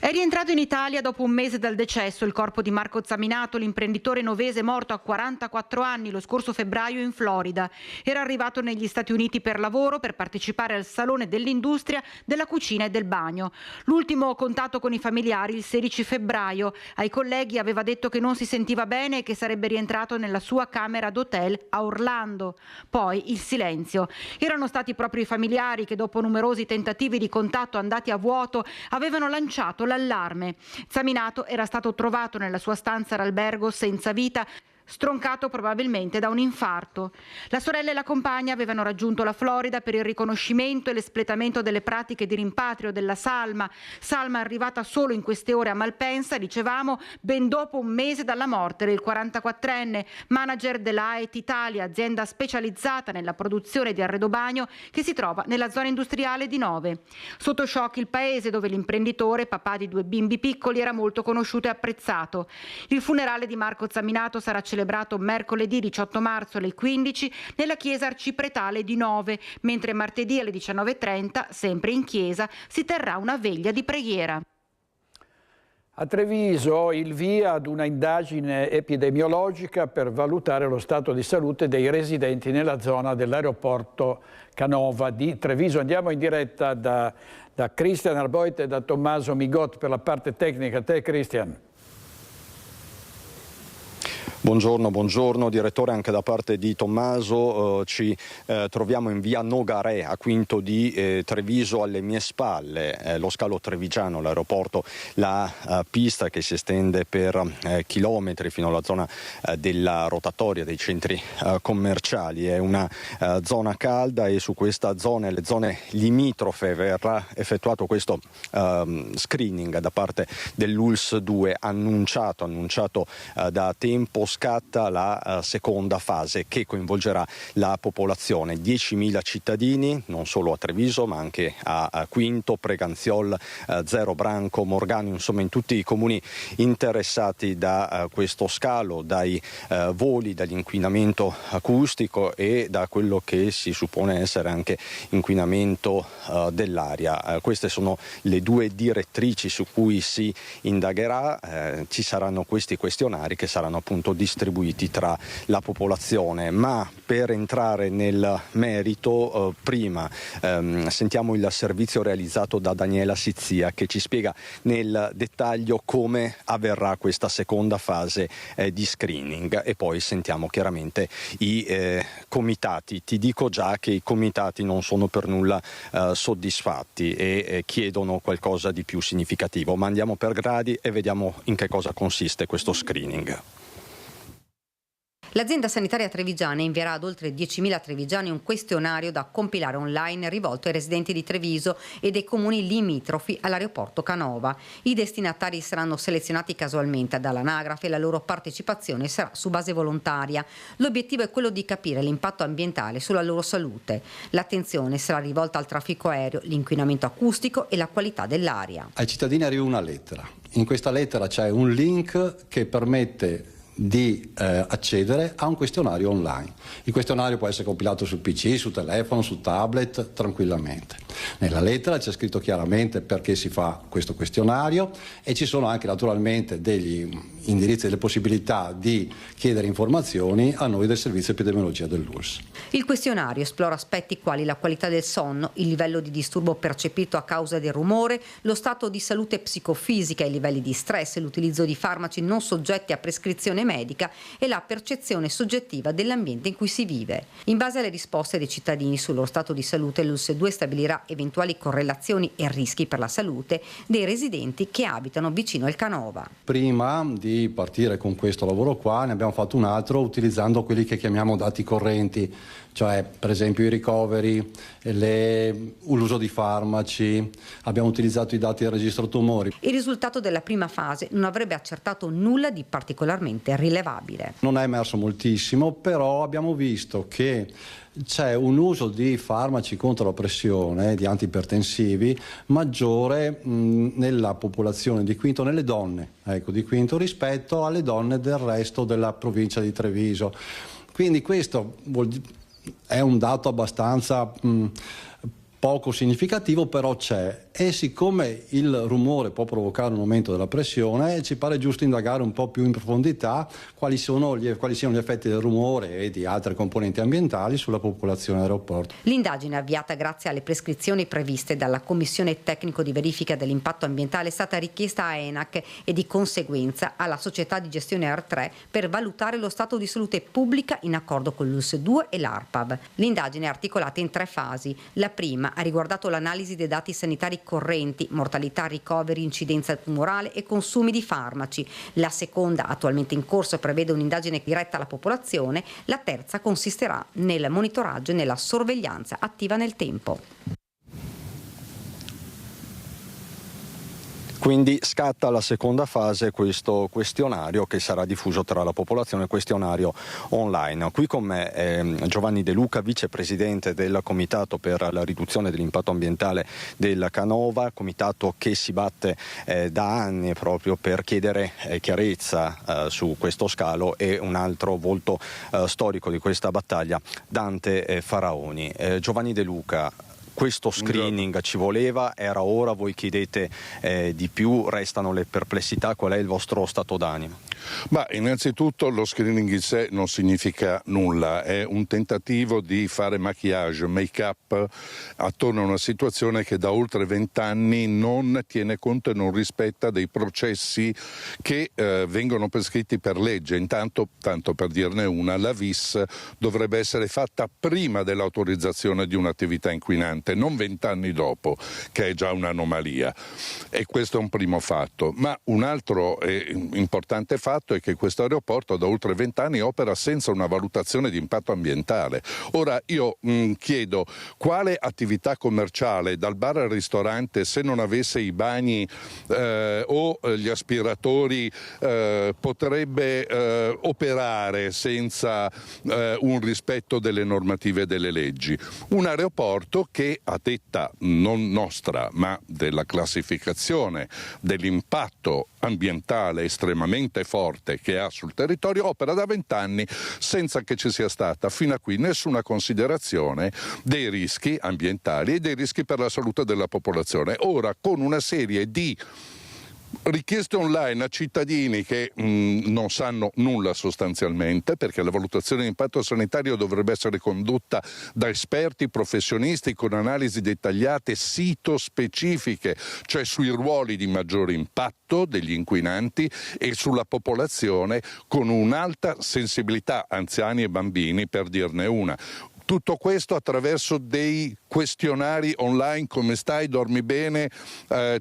È rientrato in Italia dopo un mese dal decesso il corpo di Marco Zaminato, l'imprenditore novese morto a 44 anni lo scorso febbraio in Florida. Era arrivato negli Stati Uniti per lavoro per partecipare al Salone dell'Industria della Cucina e del Bagno. L'ultimo contatto con i familiari il 16 febbraio. Ai colleghi aveva detto che non si sentiva bene e che sarebbe rientrato nella sua camera d'hotel a Orlando. Poi il silenzio. Erano stati proprio i familiari che dopo numerosi tentativi di contatto andati a vuoto avevano lanciato l'allarme. Zaminato era stato trovato nella sua stanza d'albergo senza vita. stroncato probabilmente da un infarto. La sorella e la compagna avevano raggiunto la Florida per il riconoscimento e l'espletamento delle pratiche di rimpatrio della salma. Salma arrivata solo in queste ore a Malpensa, dicevamo, ben dopo un mese dalla morte del 44enne, manager della AET Italia, azienda specializzata nella produzione di arredobagno che si trova nella zona industriale di Nove. Sotto shock il paese, dove l'imprenditore, papà di 2 bimbi piccoli, era molto conosciuto e apprezzato. Il funerale di Marco Zamminato sarà celebrato mercoledì 18 marzo alle 15 nella chiesa arcipretale di Nove, mentre martedì alle 19:30, sempre in chiesa, si terrà una veglia di preghiera. A Treviso il via ad una indagine epidemiologica per valutare lo stato di salute dei residenti nella zona dell'aeroporto Canova di Treviso. Andiamo in diretta da Christian Arboit e da Tommaso Migot per la parte tecnica. A te, Christian. Buongiorno direttore, anche da parte di Tommaso. Ci troviamo in via Nogaré a Quinto di Treviso, alle mie spalle lo scalo trevigiano, l'aeroporto, la pista che si estende per chilometri fino alla zona della rotatoria dei centri commerciali. È una zona calda e su questa zona e le zone limitrofe verrà effettuato questo screening da parte dell'ULSS 2 annunciato da tempo. Scatta la seconda fase che coinvolgerà la popolazione, 10.000 cittadini, non solo a Treviso ma anche a Quinto, Preganziol, Zero Branco, Morgano, insomma in tutti i comuni interessati da questo scalo, dai voli, dall'inquinamento acustico e da quello che si suppone essere anche inquinamento dell'aria. Queste sono le 2 direttrici su cui si indagherà. Ci saranno questi questionari che saranno appunto distribuiti tra la popolazione, ma per entrare nel merito prima sentiamo il servizio realizzato da Daniela Sizia che ci spiega nel dettaglio come avverrà questa seconda fase di screening e poi sentiamo chiaramente i comitati. Ti dico già che i comitati non sono per nulla soddisfatti e chiedono qualcosa di più significativo, ma andiamo per gradi e vediamo in che cosa consiste questo screening. L'azienda sanitaria trevigiana invierà ad oltre 10.000 trevigiani un questionario da compilare online rivolto ai residenti di Treviso e dei comuni limitrofi all'aeroporto Canova. I destinatari saranno selezionati casualmente dall'anagrafe e la loro partecipazione sarà su base volontaria. L'obiettivo è quello di capire l'impatto ambientale sulla loro salute. L'attenzione sarà rivolta al traffico aereo, l'inquinamento acustico e la qualità dell'aria. Ai cittadini arriva una lettera. In questa lettera c'è un link che permette di accedere a un questionario online. Il questionario può essere compilato sul PC, su telefono, su tablet, tranquillamente. Nella lettera c'è scritto chiaramente perché si fa questo questionario e ci sono anche naturalmente degli indirizzi, delle possibilità di chiedere informazioni a noi del servizio epidemiologia dell'ULSS. Il questionario esplora aspetti quali la qualità del sonno, il livello di disturbo percepito a causa del rumore, lo stato di salute psicofisica, i livelli di stress, l'utilizzo di farmaci non soggetti a prescrizione medica e la percezione soggettiva dell'ambiente in cui si vive. In base alle risposte dei cittadini sul loro stato di salute, l'ULSS 2 stabilirà eventuali correlazioni e rischi per la salute dei residenti che abitano vicino al Canova. Prima di partire con questo lavoro qua ne abbiamo fatto un altro utilizzando quelli che chiamiamo dati correnti, cioè per esempio i ricoveri, l'uso di farmaci, abbiamo utilizzato i dati del registro tumori. Il risultato della prima fase non avrebbe accertato nulla di particolarmente rilevabile. Non è emerso moltissimo, però abbiamo visto che c'è un uso di farmaci contro la pressione, di antiipertensivi, maggiore nella popolazione di Quinto, nelle donne di Quinto rispetto alle donne del resto della provincia di Treviso. Quindi questo è un dato abbastanza poco significativo, però c'è, e siccome il rumore può provocare un aumento della pressione, ci pare giusto indagare un po' più in profondità quali siano gli effetti del rumore e di altre componenti ambientali sulla popolazione aeroporto. L'indagine avviata grazie alle prescrizioni previste dalla Commissione Tecnico di Verifica dell'Impatto Ambientale è stata richiesta a ENAC e di conseguenza alla società di gestione AR3 per valutare lo stato di salute pubblica in accordo con l'ULSS 2 e l'ARPAV. L'indagine è articolata in 3 fasi. La prima ha riguardato l'analisi dei dati sanitari dai correnti, mortalità, ricoveri, incidenza tumorale e consumi di farmaci. La seconda, attualmente in corso, prevede un'indagine diretta alla popolazione. La terza consisterà nel monitoraggio e nella sorveglianza attiva nel tempo. Quindi scatta la seconda fase, questo questionario che sarà diffuso tra la popolazione, questionario online. Qui con me Giovanni De Luca, vicepresidente del Comitato per la riduzione dell'impatto ambientale del Canova, comitato che si batte da anni proprio per chiedere chiarezza su questo scalo, e un altro volto storico di questa battaglia, Dante Faraoni. Giovanni De Luca, questo screening ci voleva, era ora, voi chiedete di più, restano le perplessità, qual è il vostro stato d'animo? Ma innanzitutto lo screening in sé non significa nulla, è un tentativo di fare maquillage, make-up attorno a una situazione che da oltre 20 anni non tiene conto e non rispetta dei processi che vengono prescritti per legge. Intanto, tanto per dirne una, la VIS dovrebbe essere fatta prima dell'autorizzazione di un'attività inquinante, non 20 anni dopo, che è già un'anomalia, e questo è un primo fatto. Ma un altro importante fatto è che questo aeroporto da oltre 20 anni opera senza una valutazione di impatto ambientale. Ora io chiedo, quale attività commerciale, dal bar al ristorante, se non avesse i bagni o gli aspiratori potrebbe operare senza un rispetto delle normative e delle leggi? Un aeroporto che, a detta non nostra ma della classificazione dell'impatto ambientale estremamente forte che ha sul territorio, opera da 20 anni senza che ci sia stata fino a qui nessuna considerazione dei rischi ambientali e dei rischi per la salute della popolazione. Ora, con una serie di richieste online a cittadini che non sanno nulla sostanzialmente, perché la valutazione di impatto sanitario dovrebbe essere condotta da esperti professionisti con analisi dettagliate sito-specifiche, cioè sui ruoli di maggiore impatto degli inquinanti e sulla popolazione, con un'alta sensibilità, anziani e bambini per dirne una. Tutto questo attraverso dei questionari online: come stai, dormi bene,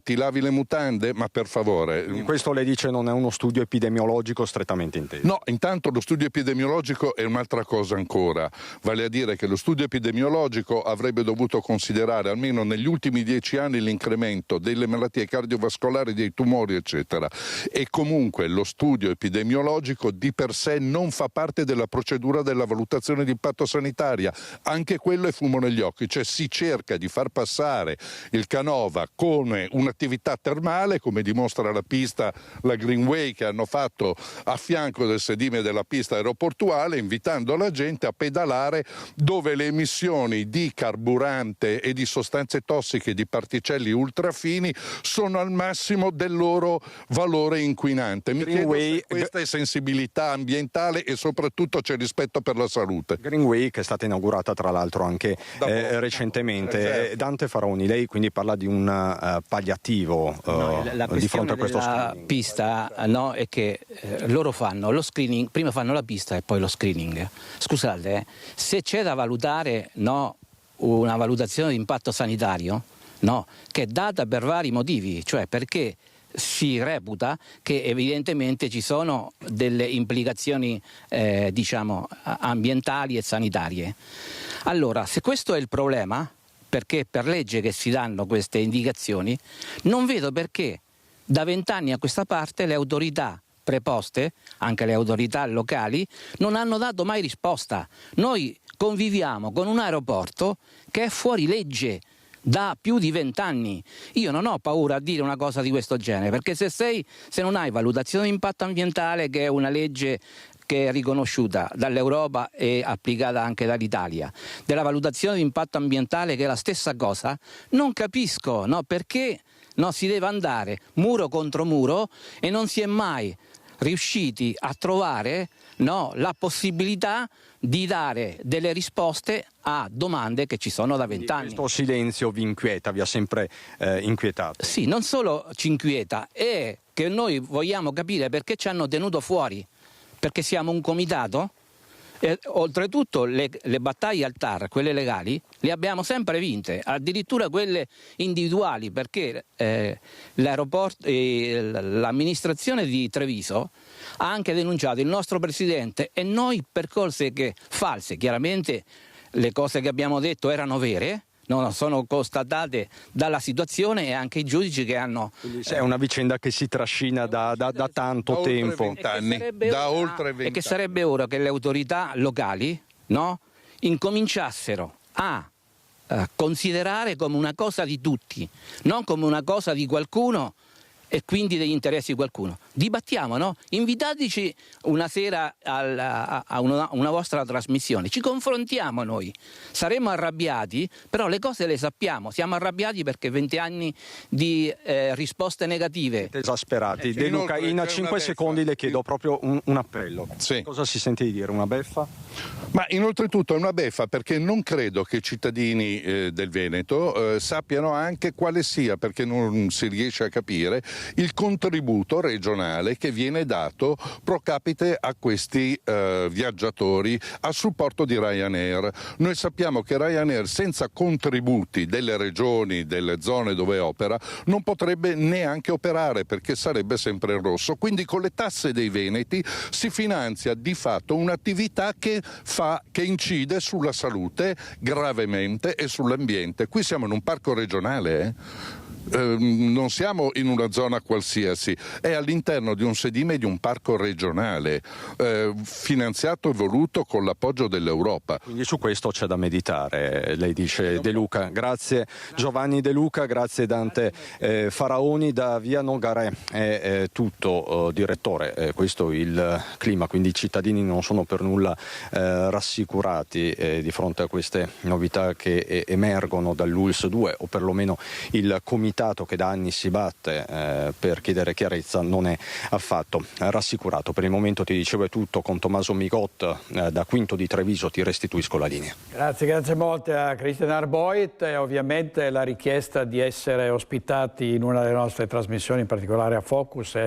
ti lavi le mutande? Ma per favore. Questo lei dice non è uno studio epidemiologico strettamente inteso? No, intanto lo studio epidemiologico è un'altra cosa ancora, vale a dire che lo studio epidemiologico avrebbe dovuto considerare almeno negli ultimi 10 anni l'incremento delle malattie cardiovascolari, dei tumori eccetera, e comunque lo studio epidemiologico di per sé non fa parte della procedura della valutazione di impatto sanitaria. Anche quello è fumo negli occhi, cioè si cerca di far passare il Canova come un'attività termale, come dimostra la pista, la Greenway che hanno fatto a fianco del sedime della pista aeroportuale, invitando la gente a pedalare dove le emissioni di carburante e di sostanze tossiche, di particelle ultrafini, sono al massimo del loro valore inquinante. Mi chiedo se questa è sensibilità ambientale e soprattutto c'è rispetto per la salute. Greenway, che è stata inaugurata tra l'altro anche recentemente. Dante Faraoni, lei quindi parla di un palliativo di fronte a questo screening. Pista è che loro fanno lo screening, prima fanno la pista e poi lo screening. Scusate, se c'è da valutare una valutazione di impatto sanitario, che è data per vari motivi, cioè perché si reputa che evidentemente ci sono delle implicazioni ambientali e sanitarie. Allora, se questo è il problema, perché per legge che si danno queste indicazioni, non vedo perché da 20 anni a questa parte le autorità preposte, anche le autorità locali, non hanno dato mai risposta. Noi conviviamo con un aeroporto che è fuori legge da più di 20 anni. Io non ho paura a dire una cosa di questo genere, perché se non hai valutazione di impatto ambientale, che è una legge che è riconosciuta dall'Europa e applicata anche dall'Italia, della valutazione di impatto ambientale che è la stessa cosa, non capisco perché si deve andare muro contro muro e non si è mai riusciti a trovare la possibilità di dare delle risposte a domande che ci sono da 20 anni. Questo silenzio vi inquieta, vi ha sempre inquietato? Sì, non solo ci inquieta, è che noi vogliamo capire perché ci hanno tenuto fuori, perché siamo un comitato E oltretutto le battaglie al TAR, quelle legali, le abbiamo sempre vinte, addirittura quelle individuali, perché l'amministrazione di Treviso ha anche denunciato il nostro presidente e noi per cose false. Chiaramente le cose che abbiamo detto erano vere, no, sono constatate dalla situazione e anche i giudici che hanno... È una vicenda che si trascina da tanto tempo. 20 anni, da oltre 20 E che sarebbe ora che le autorità locali, no, incominciassero a considerare come una cosa di tutti, non come una cosa di qualcuno e quindi degli interessi di qualcuno. Dibattiamo, no? Invitateci una sera a una vostra trasmissione, ci confrontiamo noi, saremo arrabbiati, però le cose le sappiamo, siamo arrabbiati perché 20 anni di risposte negative. Esasperati. De Luca, in 5 secondi le chiedo proprio un appello. Sì. Cosa si sente di dire? Una beffa? Ma inoltretutto è una beffa, perché non credo che i cittadini del Veneto sappiano anche quale sia, perché non si riesce a capire, il contributo regionale che viene dato pro capite a questi viaggiatori a supporto di Ryanair. Noi sappiamo che Ryanair senza contributi delle regioni, delle zone dove opera, non potrebbe neanche operare, perché sarebbe sempre in rosso. Quindi con le tasse dei veneti si finanzia di fatto un'attività che incide sulla salute gravemente e sull'ambiente. Qui siamo in un parco regionale, non siamo in una zona qualsiasi, è all'interno di un sedime di un parco regionale, finanziato e voluto con l'appoggio dell'Europa. Quindi su questo c'è da meditare, lei dice De Luca. Grazie Giovanni De Luca, grazie Dante Faraoni. Da Via Nogaré è tutto, direttore. Questo il clima, quindi i cittadini non sono per nulla rassicurati di fronte a queste novità che emergono dall'ULSS 2, o perlomeno il comitato che da anni si batte per chiedere chiarezza non è affatto rassicurato. Per il momento ti dicevo è tutto. Con Tommaso Migot da Quinto di Treviso ti restituisco la linea. Grazie molte a Christian Arboit, e ovviamente la richiesta di essere ospitati in una delle nostre trasmissioni, in particolare a Focus,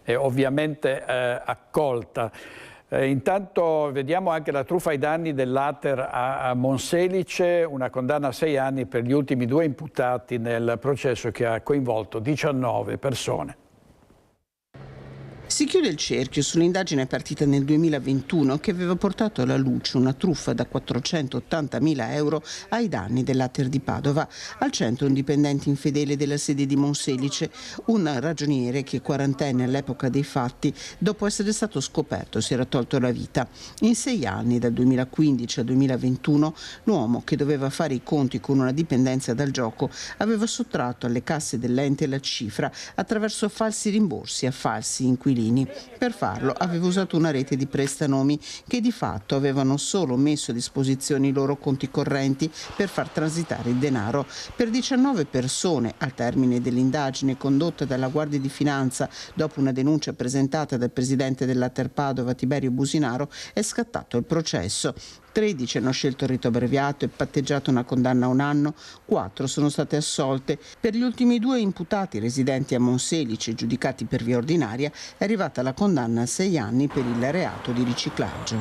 è ovviamente accolta. Intanto vediamo anche la truffa ai danni dell'Ater a Monselice, una condanna a 6 anni per gli ultimi 2 imputati nel processo che ha coinvolto 19 persone. Si chiude il cerchio sull'indagine partita nel 2021 che aveva portato alla luce una truffa da 480.000 euro ai danni dell'Ater di Padova. Al centro un dipendente infedele della sede di Monselice, un ragioniere che, quarantenne all'epoca dei fatti, dopo essere stato scoperto si era tolto la vita. In 6 anni, dal 2015 al 2021, l'uomo, che doveva fare i conti con una dipendenza dal gioco, aveva sottratto alle casse dell'ente la cifra attraverso falsi rimborsi a falsi inquilini. Per farlo aveva usato una rete di prestanomi che di fatto avevano solo messo a disposizione i loro conti correnti per far transitare il denaro. Per 19 persone, al termine dell'indagine condotta dalla Guardia di Finanza dopo una denuncia presentata dal presidente dell'Ater Padova Tiberio Businaro, è scattato il processo. 13 hanno scelto il rito abbreviato e patteggiato una condanna a 1 anno, 4 sono state assolte. Per gli ultimi 2 imputati residenti a Monselice, giudicati per via ordinaria, è arrivata la condanna a 6 anni per il reato di riciclaggio.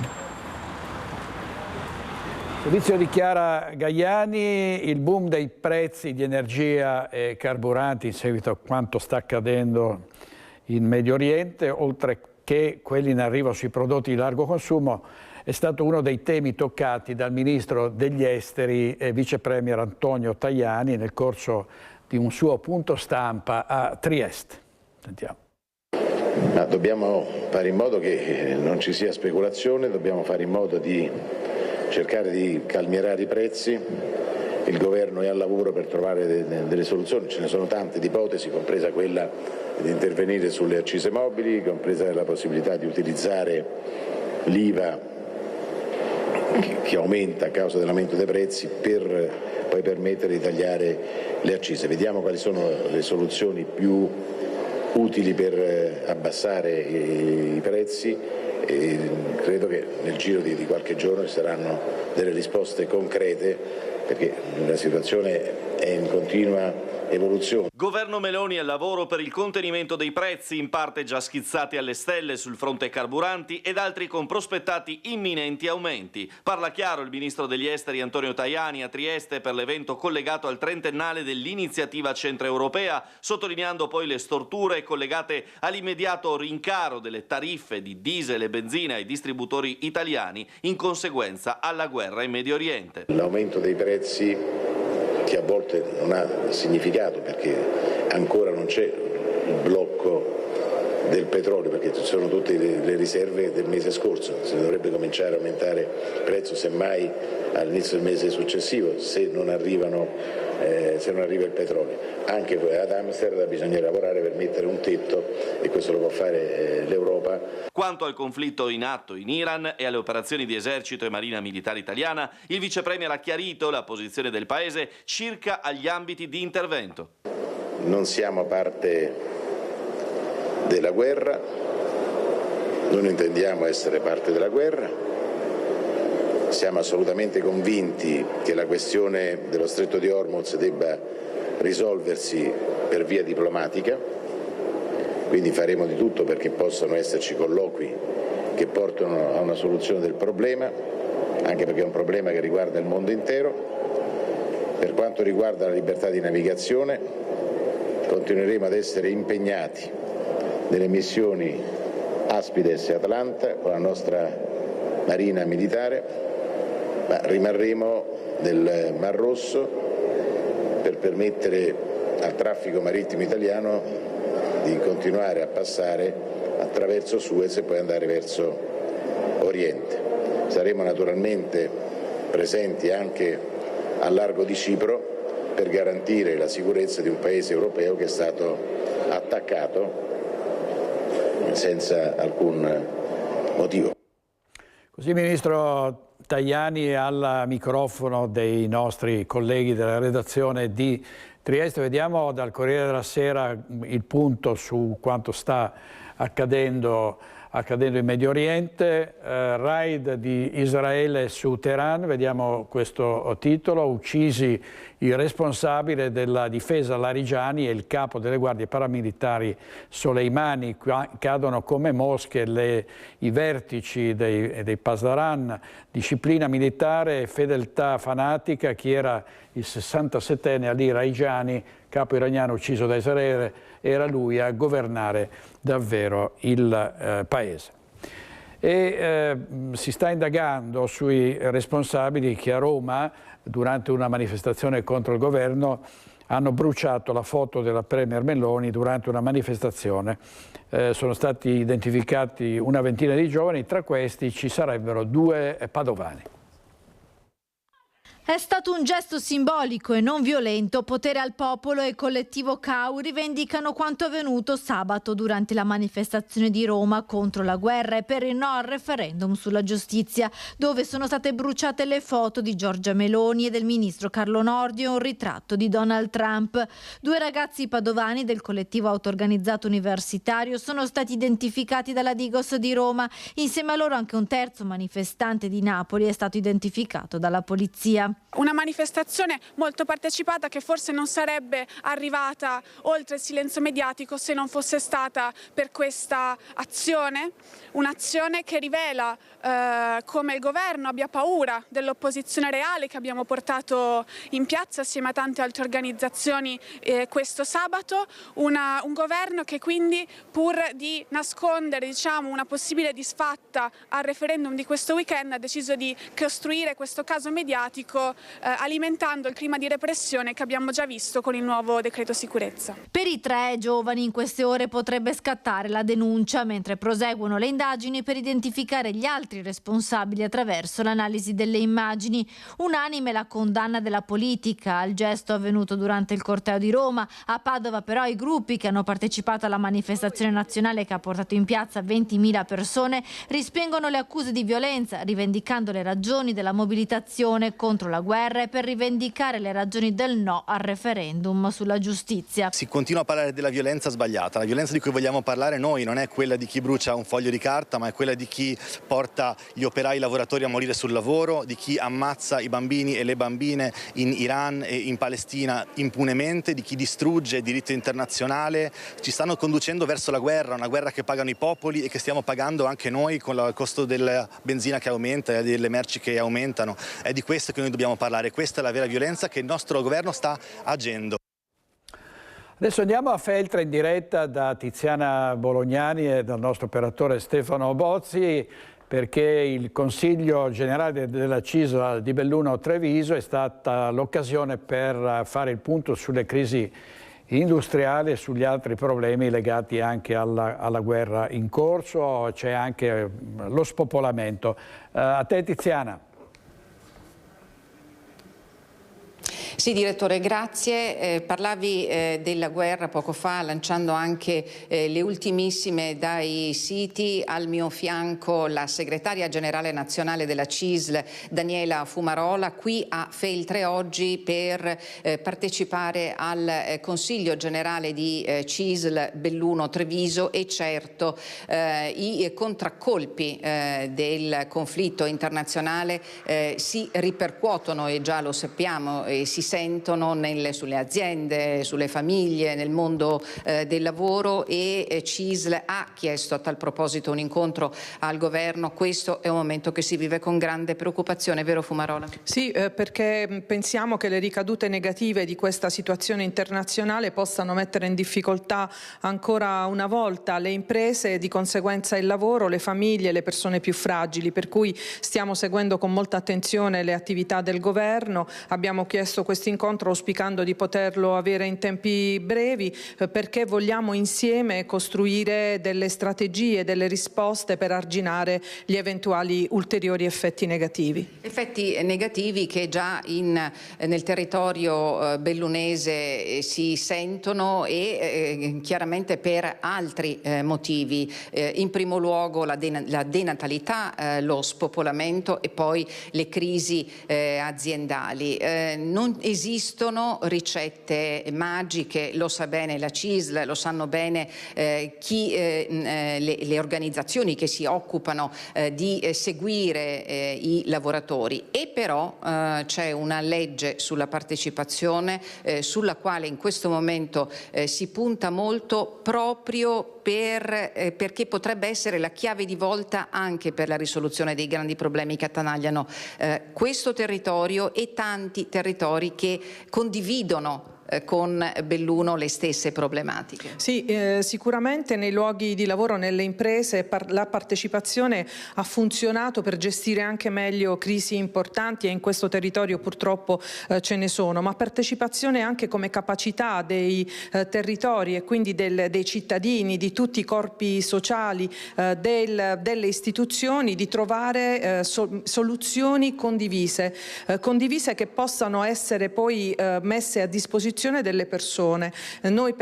Servizio di Chiara Gaiani, il boom dei prezzi di energia e carburanti in seguito a quanto sta accadendo in Medio Oriente, oltre che quelli in arrivo sui prodotti di largo consumo, è stato uno dei temi toccati dal ministro degli esteri e vice premier Antonio Tajani nel corso di un suo punto stampa a Trieste. Sentiamo. Ma dobbiamo fare in modo che non ci sia speculazione, dobbiamo fare in modo di cercare di calmierare i prezzi. Il governo è al lavoro per trovare delle soluzioni, ce ne sono tante di ipotesi, compresa quella di intervenire sulle accise mobili, compresa la possibilità di utilizzare l'IVA che aumenta a causa dell'aumento dei prezzi per poi permettere di tagliare le accise. Vediamo quali sono le soluzioni più utili per abbassare i prezzi e credo che nel giro di qualche giorno ci saranno delle risposte concrete, perché la situazione è in continua evoluzione. Governo Meloni al lavoro per il contenimento dei prezzi, in parte già schizzati alle stelle sul fronte carburanti ed altri con prospettati imminenti aumenti. Parla chiaro il ministro degli esteri Antonio Tajani a Trieste per l'evento collegato al trentennale dell'iniziativa centroeuropea, sottolineando poi le storture collegate all'immediato rincaro delle tariffe di diesel e benzina ai distributori italiani in conseguenza alla guerra in Medio Oriente. L'aumento dei prezzi, che a volte non ha significato perché ancora non c'è il blocco del petrolio, perché ci sono tutte le riserve del mese scorso, si dovrebbe cominciare a aumentare il prezzo semmai all'inizio del mese successivo se non arriva il petrolio. Anche ad Amsterdam bisogna lavorare per mettere un tetto e questo lo può fare l'Europa. Quanto al conflitto in atto in Iran e alle operazioni di esercito e marina militare italiana, il vice premier ha chiarito la posizione del paese circa agli ambiti di intervento. Non siamo parte della guerra, non intendiamo essere parte della guerra, siamo assolutamente convinti che la questione dello Stretto di Hormuz debba risolversi per via diplomatica, quindi faremo di tutto perché possano esserci colloqui che portano a una soluzione del problema, anche perché è un problema che riguarda il mondo intero. Per quanto riguarda la libertà di navigazione, continueremo ad essere impegnati nelle missioni Aspides e Atalanta con la nostra marina militare, ma rimarremo nel Mar Rosso per permettere al traffico marittimo italiano di continuare a passare attraverso Suez e poi andare verso Oriente. Saremo naturalmente presenti anche al largo di Cipro per garantire la sicurezza di un paese europeo che è stato attaccato senza alcun motivo. Così Ministro Tajani al microfono dei nostri colleghi della redazione di Trieste. Vediamo dal Corriere della Sera il punto su quanto sta accadendo in Medio Oriente. Raid di Israele su Teheran, vediamo questo titolo: uccisi il responsabile della difesa Larijani e il capo delle guardie paramilitari Soleimani. Cadono come mosche i vertici dei Pasdaran, disciplina militare e fedeltà fanatica. Chi era il 67enne Ali Larijani, capo iraniano ucciso da Israele, era lui a governare davvero il paese. E si sta indagando sui responsabili che a Roma, durante una manifestazione contro il governo, hanno bruciato la foto della Premier Meloni durante una manifestazione. Sono stati identificati una ventina di giovani, tra questi ci sarebbero 2 padovani. È stato un gesto simbolico e non violento. Potere al popolo e collettivo CAU rivendicano quanto avvenuto sabato durante la manifestazione di Roma contro la guerra e per il no al referendum sulla giustizia, dove sono state bruciate le foto di Giorgia Meloni e del ministro Carlo Nordio e un ritratto di Donald Trump. 2 ragazzi padovani del collettivo auto-organizzato universitario sono stati identificati dalla Digos di Roma. Insieme a loro anche un terzo manifestante di Napoli è stato identificato dalla polizia. Una manifestazione molto partecipata che forse non sarebbe arrivata oltre il silenzio mediatico se non fosse stata per questa azione, un'azione che rivela come il governo abbia paura dell'opposizione reale che abbiamo portato in piazza assieme a tante altre organizzazioni questo sabato, un governo che quindi pur di nascondere una possibile disfatta al referendum di questo weekend ha deciso di costruire questo caso mediatico alimentando il clima di repressione che abbiamo già visto con il nuovo decreto sicurezza. Per i 3 giovani in queste ore potrebbe scattare la denuncia, mentre proseguono le indagini per identificare gli altri responsabili attraverso l'analisi delle immagini. Unanime la condanna della politica al gesto avvenuto durante il corteo di Roma. A Padova però i gruppi che hanno partecipato alla manifestazione nazionale che ha portato in piazza 20.000 persone rispingono le accuse di violenza, rivendicando le ragioni della mobilitazione contro la la guerra e per rivendicare le ragioni del no al referendum sulla giustizia. Si continua a parlare della violenza sbagliata. La violenza di cui vogliamo parlare noi non è quella di chi brucia un foglio di carta, ma è quella di chi porta gli operai, i lavoratori a morire sul lavoro, di chi ammazza i bambini e le bambine in Iran e in Palestina impunemente, di chi distrugge il diritto internazionale. Ci stanno conducendo verso la guerra, una guerra che pagano i popoli e che stiamo pagando anche noi con il costo della benzina che aumenta e delle merci che aumentano. È di questo che noi dobbiamo parlare, questa è la vera violenza che il nostro governo sta agendo. Adesso andiamo a Feltre in diretta da Tiziana Bolognani e dal nostro operatore Stefano Bozzi, perché il Consiglio Generale della CISL di Belluno Treviso è stata l'occasione per fare il punto sulle crisi industriali e sugli altri problemi legati anche alla guerra in corso. C'è anche lo spopolamento. A te Tiziana. Sì, direttore, grazie. Parlavi della guerra poco fa, lanciando anche le ultimissime dai siti. Al mio fianco la segretaria generale nazionale della CISL, Daniela Fumarola, qui a Feltre oggi per partecipare al Consiglio Generale di CISL Belluno Treviso, e certo i contraccolpi del conflitto internazionale si ripercuotono, e già lo sappiamo, e si sentono sulle aziende, sulle famiglie, nel mondo del lavoro, e CISL ha chiesto a tal proposito un incontro al governo. Questo è un momento che si vive con grande preoccupazione, vero Fumarola? Sì, perché pensiamo che le ricadute negative di questa situazione internazionale possano mettere in difficoltà ancora una volta le imprese e di conseguenza il lavoro, le famiglie, le persone più fragili, per cui stiamo seguendo con molta attenzione le attività del governo. Abbiamo chiesto questo incontro auspicando di poterlo avere in tempi brevi, perché vogliamo insieme costruire delle strategie, delle risposte per arginare gli eventuali ulteriori effetti negativi. Effetti negativi che già nel territorio bellunese si sentono, e chiaramente per altri motivi. In primo luogo la denatalità, lo spopolamento e poi le crisi aziendali. Non esistono ricette magiche, lo sa bene la CISL, lo sanno bene le organizzazioni che si occupano di seguire i lavoratori, e però c'è una legge sulla partecipazione sulla quale in questo momento si punta molto, proprio perché potrebbe essere la chiave di volta anche per la risoluzione dei grandi problemi che attanagliano questo territorio e tanti territori che condividono con Belluno le stesse problematiche. Sì, sicuramente nei luoghi di lavoro, nelle imprese, la partecipazione ha funzionato per gestire anche meglio crisi importanti, e in questo territorio purtroppo ce ne sono, ma partecipazione anche come capacità dei territori e quindi dei cittadini, di tutti i corpi sociali, delle istituzioni, di trovare soluzioni condivise che possano essere poi messe a disposizione delle persone. Noi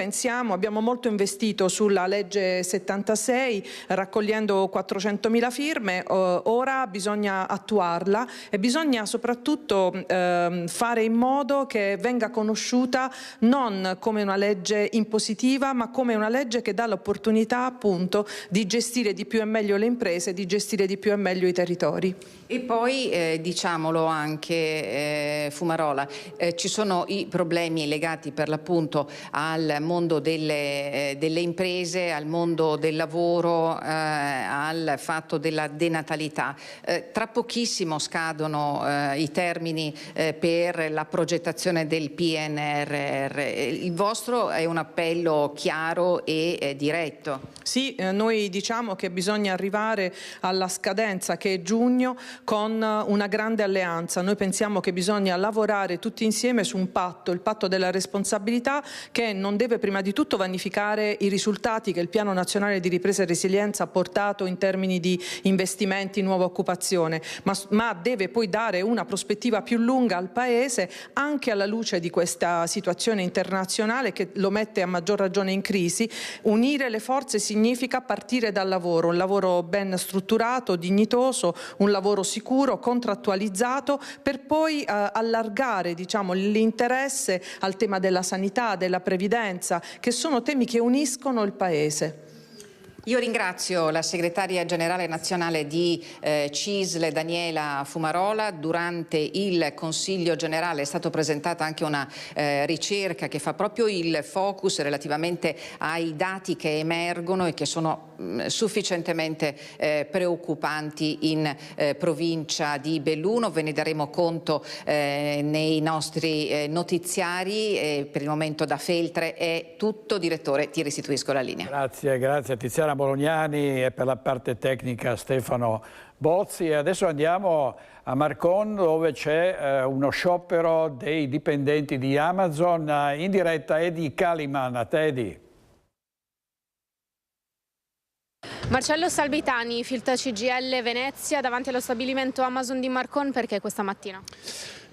abbiamo molto investito sulla legge 76 raccogliendo 400.000 firme, ora bisogna attuarla e bisogna soprattutto fare in modo che venga conosciuta non come una legge impositiva, ma come una legge che dà l'opportunità appunto di gestire di più e meglio le imprese, di gestire di più e meglio i territori. E poi diciamolo anche Fumarola, ci sono i problemi legati per l'appunto al mondo delle imprese, al mondo del lavoro, al fatto della denatalità. Tra pochissimo scadono i termini per la progettazione del PNRR. Il vostro è un appello chiaro e diretto. Sì, noi diciamo che bisogna arrivare alla scadenza, che è giugno, con una grande alleanza. Noi pensiamo che bisogna lavorare tutti insieme su un patto, il patto della responsabilità, che non deve prima di tutto vanificare i risultati che il Piano Nazionale di Ripresa e Resilienza ha portato in termini di investimenti, nuova occupazione, ma deve poi dare una prospettiva più lunga al Paese, anche alla luce di questa situazione internazionale che lo mette a maggior ragione in crisi. Unire le forze significa partire dal lavoro, un lavoro ben strutturato, dignitoso, un lavoro sicuro, contrattualizzato, per poi allargare, diciamo, l'interesse al tema della sanità, della previdenza, che sono temi che uniscono il Paese. Io ringrazio la segretaria generale nazionale di CISL, Daniela Fumarola. Durante il Consiglio generale è stata presentata anche una ricerca che fa proprio il focus relativamente ai dati che emergono e che sono sufficientemente preoccupanti in provincia di Belluno. Ve ne daremo conto nei nostri notiziari. Per il momento da Feltre è tutto. Direttore, ti restituisco la linea. Grazie Tiziana Bolognani e per la parte tecnica Stefano Bozzi. E adesso andiamo a Marcon, dove c'è uno sciopero dei dipendenti di Amazon. In diretta Edi Caliman. A te, Edi. Marcello Salvitani, Filta CGIL Venezia, davanti allo stabilimento Amazon di Marcon. Perché questa mattina?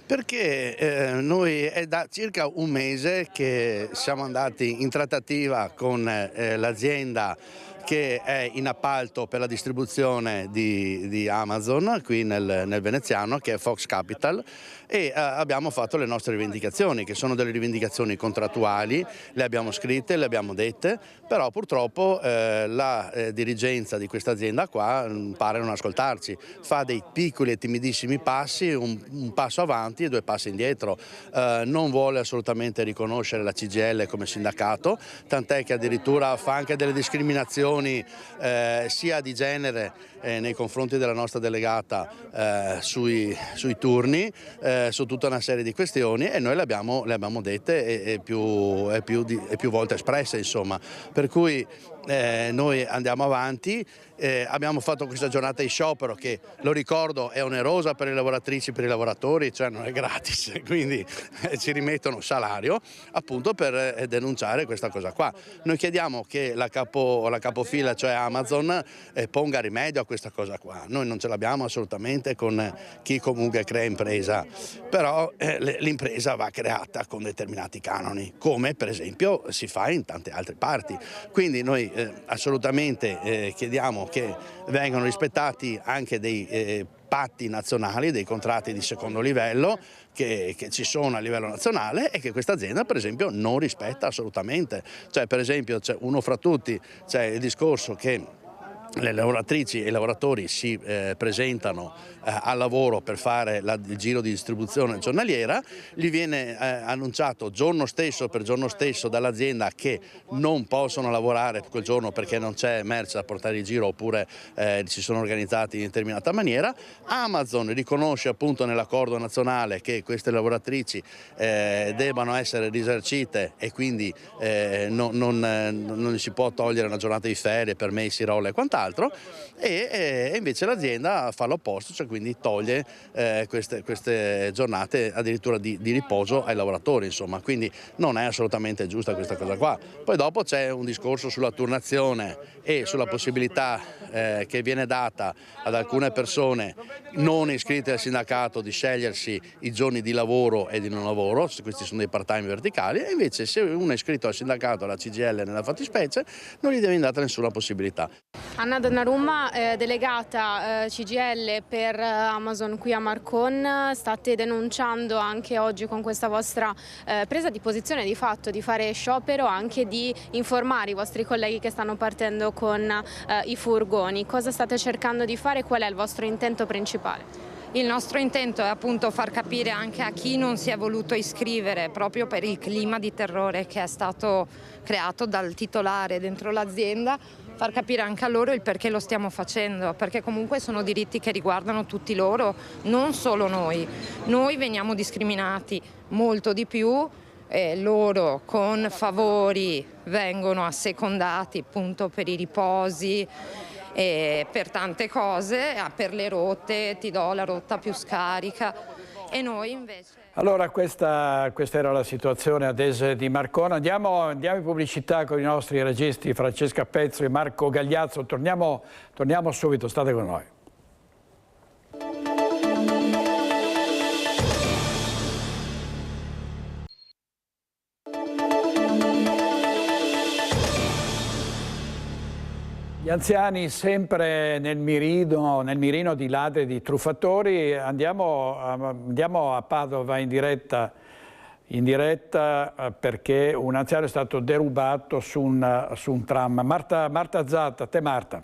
Perché noi è da circa un mese che siamo andati in trattativa con l'azienda che è in appalto per la distribuzione di Amazon qui nel veneziano, che è Fox Capital, e abbiamo fatto le nostre rivendicazioni, che sono delle rivendicazioni contrattuali, le abbiamo scritte, le abbiamo dette, però purtroppo la dirigenza di questa azienda qua pare non ascoltarci, fa dei piccoli e timidissimi passi, un passo avanti e 2 passi indietro, non vuole assolutamente riconoscere la CGIL come sindacato, tant'è che addirittura fa anche delle discriminazioni sia di genere nei confronti della nostra delegata sui turni, su tutta una serie di questioni, e noi le abbiamo dette e più volte espresse, insomma. Per cui noi andiamo avanti, abbiamo fatto questa giornata di sciopero che, lo ricordo, è onerosa per le lavoratrici, per i lavoratori, cioè non è gratis, quindi ci rimettono salario appunto per denunciare questa cosa qua. Noi chiediamo che la capofila, cioè Amazon, ponga rimedio a questa cosa qua. Noi non ce l'abbiamo assolutamente con chi comunque crea impresa, però l'impresa va creata con determinati canoni, come per esempio si fa in tante altre parti. Quindi noi assolutamente chiediamo che vengano rispettati anche dei patti nazionali, dei contratti di secondo livello che ci sono a livello nazionale e che questa azienda per esempio non rispetta assolutamente. Cioè, per esempio, c'è uno fra tutti, c'è il discorso che le lavoratrici e i lavoratori si presentano al lavoro per fare il giro di distribuzione giornaliera, gli viene annunciato giorno stesso per giorno stesso dall'azienda che non possono lavorare quel giorno perché non c'è merce da portare in giro, oppure si sono organizzati in determinata maniera. Amazon riconosce appunto nell'accordo nazionale che queste lavoratrici debbano essere risarcite e quindi non si può togliere una giornata di ferie, permessi, rolle e quant'altro, e invece l'azienda fa l'opposto, cioè quindi toglie queste giornate addirittura di riposo ai lavoratori, insomma. Quindi non è assolutamente giusta questa cosa qua. Poi dopo c'è un discorso sulla turnazione e sulla possibilità che viene data ad alcune persone non iscritte al sindacato di scegliersi i giorni di lavoro e di non lavoro, questi sono dei part-time verticali, e invece se uno è iscritto al sindacato, alla CGIL nella fattispecie, non gli viene data nessuna possibilità. Anna Donnarumma, delegata CGIL per Amazon qui a Marcon, state denunciando anche oggi con questa vostra presa di posizione di fatto di fare sciopero, anche di informare i vostri colleghi che stanno partendo con i furgoni. Cosa state cercando di fare? Qual è il vostro intento principale? Il nostro intento è appunto far capire anche a chi non si è voluto iscrivere, proprio per il clima di terrore che è stato creato dal titolare dentro l'azienda, far capire anche a loro il perché lo stiamo facendo, perché comunque sono diritti che riguardano tutti loro, non solo noi. Noi veniamo discriminati molto di più, loro con favori vengono assecondati appunto per i riposi, per tante cose, per le rotte, ti do la rotta più scarica, E noi invece... Allora questa era la situazione ad Ese di Marcona. Andiamo in pubblicità con i nostri registi Francesca Pezzo e Marco Gagliazzo. Torniamo subito, state con noi. Gli anziani sempre nel mirino di ladri e di truffatori. Andiamo a Padova in diretta perché un anziano è stato derubato su un tram. Marta Zatta, te Marta.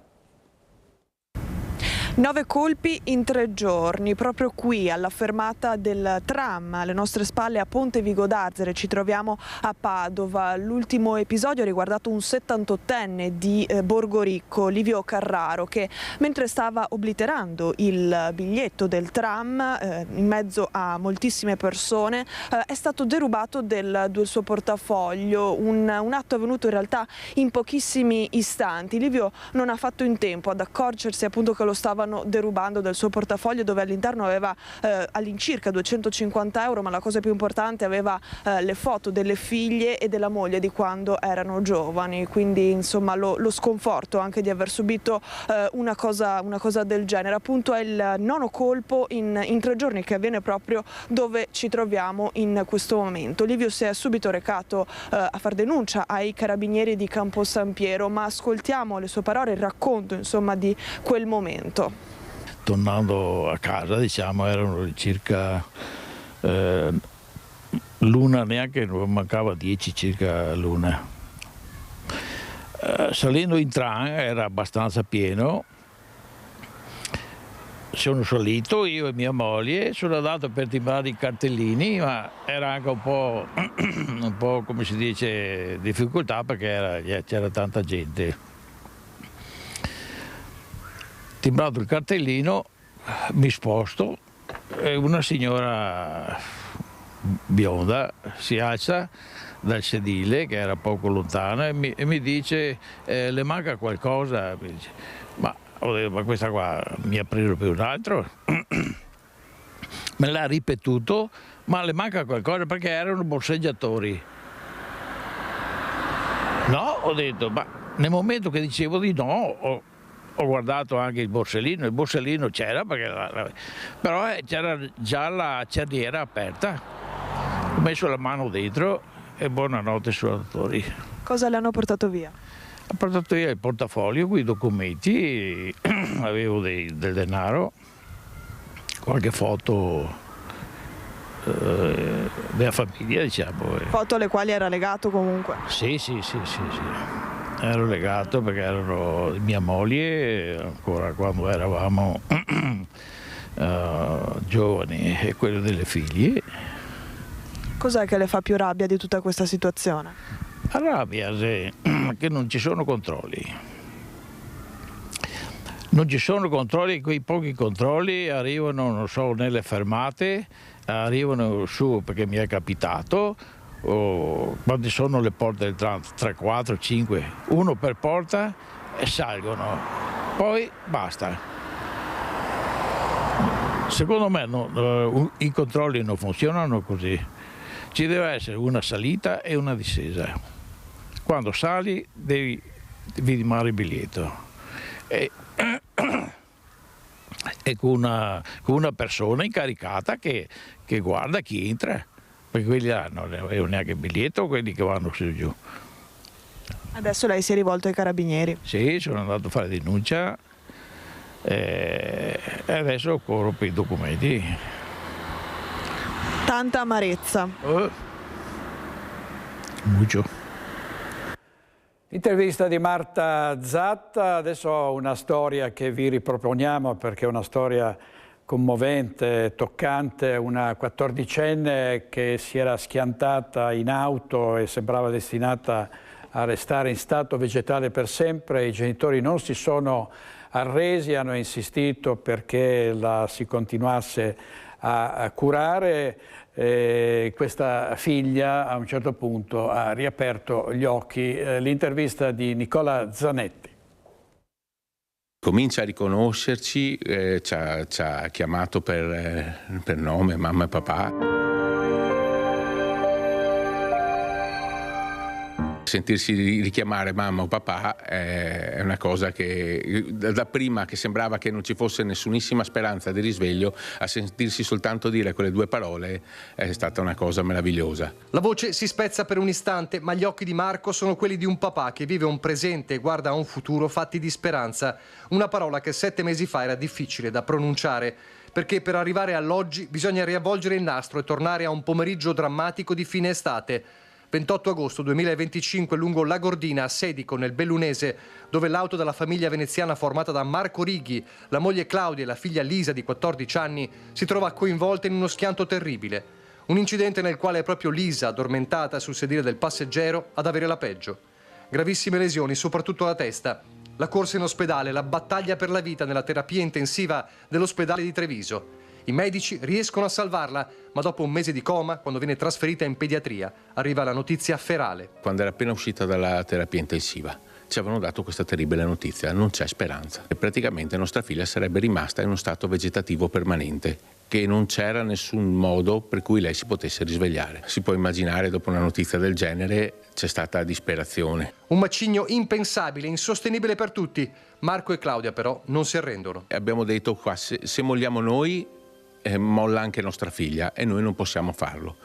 9 colpi in 3 giorni, proprio qui alla fermata del tram, alle nostre spalle a Ponte Vigo d'Arzere, ci troviamo a Padova. L'ultimo episodio ha riguardato un 78enne di Borgoricco, Livio Carraro, che mentre stava obliterando il biglietto del tram in mezzo a moltissime persone è stato derubato del suo portafoglio, un atto avvenuto in realtà in pochissimi istanti. Livio non ha fatto in tempo ad accorgersi appunto che lo stavano derubando del suo portafoglio, dove all'interno aveva all'incirca 250 euro, ma la cosa più importante aveva le foto delle figlie e della moglie di quando erano giovani, quindi insomma lo sconforto anche di aver subito una cosa del genere. Appunto è il 9° colpo in 3 giorni che avviene proprio dove ci troviamo in questo momento. Livio si è subito recato a far denuncia ai carabinieri di Campo San Piero, ma ascoltiamo le sue parole, il racconto insomma di quel momento. Tornando a casa, diciamo, erano circa l'una, neanche mancava 10 circa l'una. Salendo in tram era abbastanza pieno, sono salito io e mia moglie, sono andato per timbrare i cartellini, ma era anche un po' come si dice difficoltà perché c'era tanta gente. Timbrato il cartellino, mi sposto e una signora bionda si alza dal sedile che era poco lontana e mi dice le manca qualcosa? Ma questa qua mi ha preso per un altro, me l'ha ripetuto, ma le manca qualcosa perché erano borseggiatori. No, ho detto, ma nel momento che dicevo di no ho guardato anche il borsellino c'era, però c'era già la cerniera aperta. Ho messo la mano dentro e buonanotte suonatori. Cosa le hanno portato via? Ha portato via il portafoglio con i documenti, avevo del denaro, qualche foto della famiglia, diciamo. Foto alle quali era legato comunque? Sì. Ero legato perché erano mia moglie, ancora quando eravamo giovani, e quello delle figlie. Cos'è che le fa più rabbia di tutta questa situazione? La rabbia è che non ci sono controlli. Non ci sono controlli, quei pochi controlli arrivano, non so, nelle fermate, arrivano su perché mi è capitato. Quando sono le porte del tram, 3, 4, 5, uno per porta e salgono, poi basta. Secondo me i controlli non funzionano così, ci deve essere una salita e una discesa. Quando sali devi firmare il biglietto e con una persona incaricata che guarda chi entra. Perché quelli non avevano neanche il biglietto, quelli che vanno su e giù. Adesso lei si è rivolto ai carabinieri? Sì, sono andato a fare denuncia e adesso corro per i documenti. Tanta amarezza. Mucho. Intervista di Marta Zatta, adesso ho una storia che vi riproponiamo perché è una storia commovente, toccante, una 14enne che si era schiantata in auto e sembrava destinata a restare in stato vegetale per sempre. I genitori non si sono arresi, hanno insistito perché la si continuasse a curare. Questa figlia a un certo punto ha riaperto gli occhi. L'intervista di Nicola Zanetti. Comincia a riconoscerci, ci ha chiamato per nome, mamma e papà. Sentirsi richiamare mamma o papà è una cosa che da prima che sembrava che non ci fosse nessunissima speranza di risveglio, a sentirsi soltanto dire quelle due parole è stata una cosa meravigliosa. La voce si spezza per un istante, ma gli occhi di Marco sono quelli di un papà che vive un presente e guarda a un futuro fatti di speranza. Una parola che 7 mesi fa era difficile da pronunciare, perché per arrivare all'oggi bisogna riavvolgere il nastro e tornare a un pomeriggio drammatico di fine estate. 28 agosto 2025 lungo La Gordina a Sedico nel Bellunese, dove l'auto della famiglia veneziana formata da Marco Righi, la moglie Claudia e la figlia Lisa di 14 anni si trova coinvolta in uno schianto terribile. Un incidente nel quale è proprio Lisa, addormentata sul sedile del passeggero, ad avere la peggio. Gravissime lesioni, soprattutto alla testa. La corsa in ospedale, la battaglia per la vita nella terapia intensiva dell'ospedale di Treviso. I medici riescono a salvarla, ma dopo un mese di coma, quando viene trasferita in pediatria, arriva la notizia ferale. Quando era appena uscita dalla terapia intensiva, ci avevano dato questa terribile notizia: non c'è speranza. E praticamente nostra figlia sarebbe rimasta in uno stato vegetativo permanente, che non c'era nessun modo per cui lei si potesse risvegliare. Si può immaginare, dopo una notizia del genere, c'è stata disperazione. Un macigno impensabile, insostenibile per tutti. Marco e Claudia però non si arrendono. Abbiamo detto qua, se molliamo noi, molla anche nostra figlia, e noi non possiamo farlo.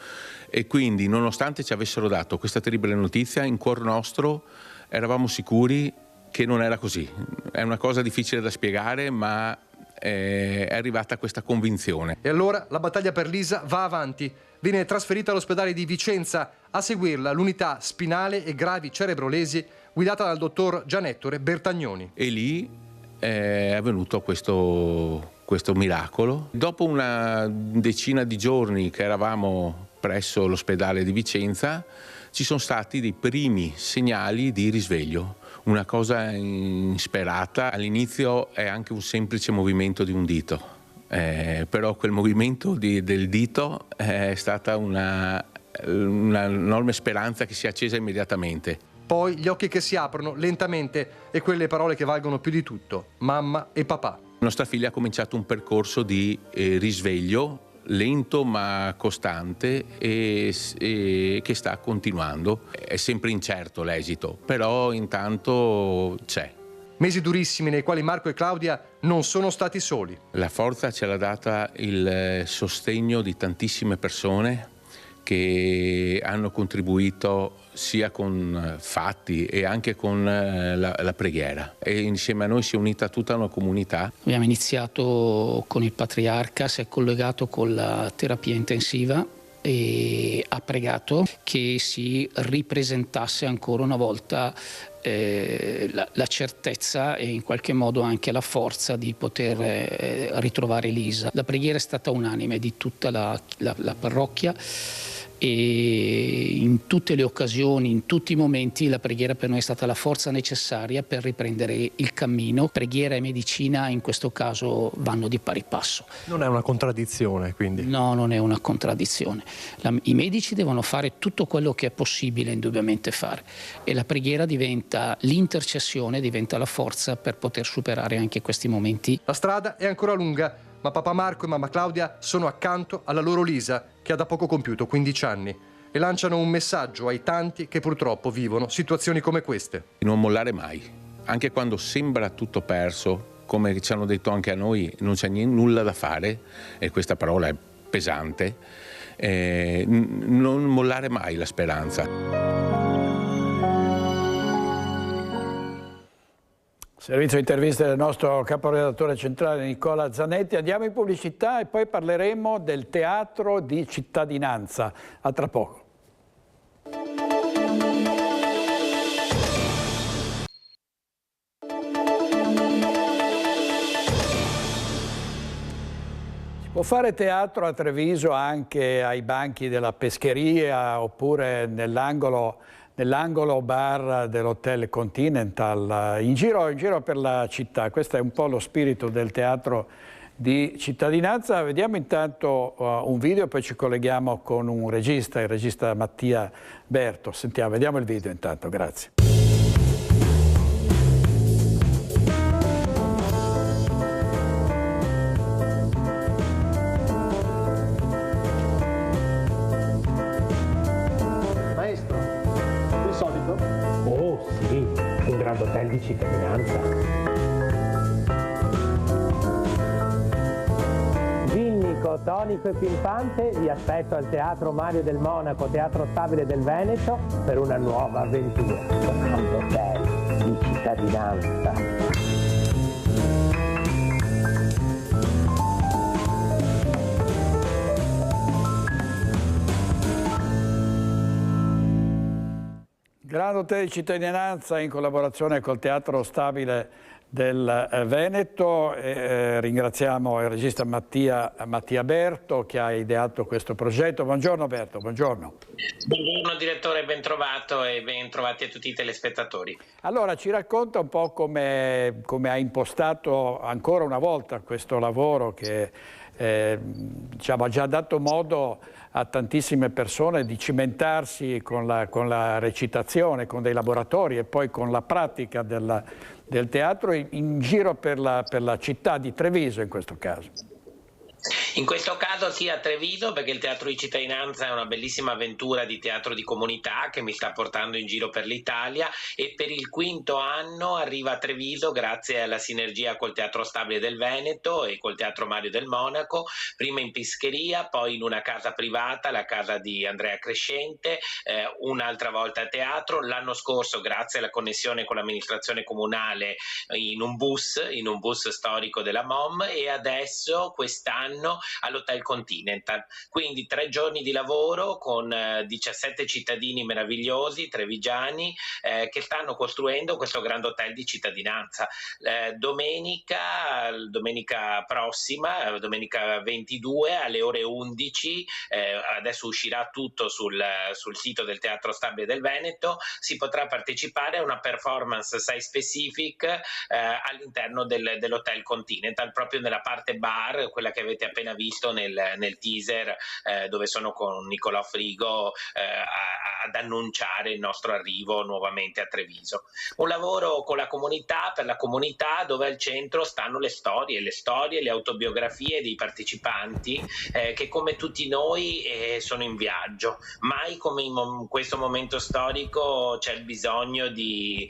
E quindi, nonostante ci avessero dato questa terribile notizia, in cuor nostro eravamo sicuri che non era così. È una cosa difficile da spiegare, ma è arrivata questa convinzione. E allora la battaglia per Lisa va avanti. Viene trasferita all'ospedale di Vicenza, a seguirla l'unità spinale e gravi cerebrolesi guidata dal dottor Gianettore Bertagnoni. E lì è avvenuto questo miracolo. Dopo una decina di giorni che eravamo presso l'ospedale di Vicenza, ci sono stati dei primi segnali di risveglio. Una cosa insperata. All'inizio è anche un semplice movimento di un dito, però quel movimento del dito è stata una enorme speranza che si è accesa immediatamente. Poi gli occhi che si aprono lentamente e quelle parole che valgono più di tutto: mamma e papà. Nostra figlia ha cominciato un percorso di risveglio lento ma costante e che sta continuando. È sempre incerto l'esito, però intanto c'è. Mesi durissimi nei quali Marco e Claudia non sono stati soli. La forza ce l'ha data il sostegno di tantissime persone che hanno contribuito sia con fatti e anche con la preghiera, e insieme a noi si è unita tutta una comunità. Abbiamo iniziato con il patriarca, si è collegato con la terapia intensiva e ha pregato che si ripresentasse ancora una volta la certezza e in qualche modo anche la forza di poter ritrovare Lisa. La preghiera è stata unanime di tutta la parrocchia, e in tutte le occasioni, in tutti i momenti, la preghiera per noi è stata la forza necessaria per riprendere il cammino. Preghiera e medicina in questo caso vanno di pari passo. Non è una contraddizione, quindi? No, non è una contraddizione. I medici devono fare tutto quello che è possibile indubbiamente fare, e la preghiera diventa l'intercessione, diventa la forza per poter superare anche questi momenti. La strada è ancora lunga, ma papà Marco e mamma Claudia sono accanto alla loro Lisa, che ha da poco compiuto 15 anni, e lanciano un messaggio ai tanti che purtroppo vivono situazioni come queste. Non mollare mai, anche quando sembra tutto perso, come ci hanno detto anche a noi, non c'è nulla da fare, e questa parola è pesante, non mollare mai la speranza. Servizio interviste del nostro caporedattore centrale Nicola Zanetti. Andiamo in pubblicità e poi parleremo del teatro di cittadinanza. A tra poco. Si può fare teatro a Treviso anche ai banchi della pescheria oppure nell'angolo bar dell'Hotel Continental, in giro per la città. Questo è un po' lo spirito del teatro di cittadinanza. Vediamo intanto un video e poi ci colleghiamo con un regista, il regista Mattia Berto. Sentiamo, vediamo il video intanto, grazie. cittadinanza. Vinnico, tonico e pimpante, vi aspetto al Teatro Mario del Monaco, Teatro Stabile del Veneto, per una nuova avventura. Secondo te di cittadinanza. Gran Hotel di Cittadinanza in collaborazione col Teatro Stabile del Veneto. Ringraziamo il regista Mattia Berto che ha ideato questo progetto. Buongiorno Berto, buongiorno. Buongiorno direttore, ben trovato e ben trovati a tutti i telespettatori. Allora, ci racconta un po' come ha impostato ancora una volta questo lavoro che diciamo, ha già dato modo a tantissime persone di cimentarsi con la recitazione, con dei laboratori e poi con la pratica del teatro in giro per la città di Treviso in questo caso. In questo caso sì, a Treviso, perché il Teatro di Cittadinanza è una bellissima avventura di teatro di comunità che mi sta portando in giro per l'Italia, e per il 5° anno arriva a Treviso grazie alla sinergia col Teatro Stabile del Veneto e col Teatro Mario del Monaco, prima in Pischeria, poi in una casa privata, la casa di Andrea Crescente, un'altra volta a teatro, l'anno scorso grazie alla connessione con l'amministrazione comunale in un bus storico della MOM, e adesso quest'anno all'Hotel Continental. Quindi 3 giorni di lavoro con 17 cittadini meravigliosi trevigiani che stanno costruendo questo Grand Hotel di Cittadinanza. Domenica prossima, domenica 22 alle ore 11, adesso uscirà tutto sul sito del Teatro Stabile del Veneto, si potrà partecipare a una performance site specific all'interno dell'Hotel Continental, proprio nella parte bar, quella che avete appena visto nel teaser, dove sono con Nicolò Frigo ad annunciare il nostro arrivo nuovamente a Treviso. Un lavoro con la comunità, per la comunità, dove al centro stanno le storie, le autobiografie dei partecipanti che come tutti noi sono in viaggio. Mai come in questo momento storico c'è il bisogno di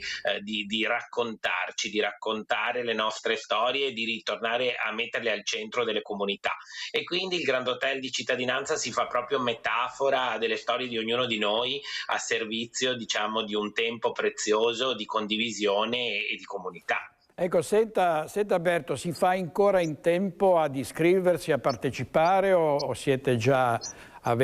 raccontarci, di raccontare le nostre storie e di ritornare a metterle al centro delle comunità. E quindi il Grand Hotel di Cittadinanza si fa proprio metafora delle storie di ognuno di noi, a servizio, diciamo, di un tempo prezioso di condivisione e di comunità. Ecco, senta Berto, si fa ancora in tempo ad iscriversi, a partecipare o siete già... Al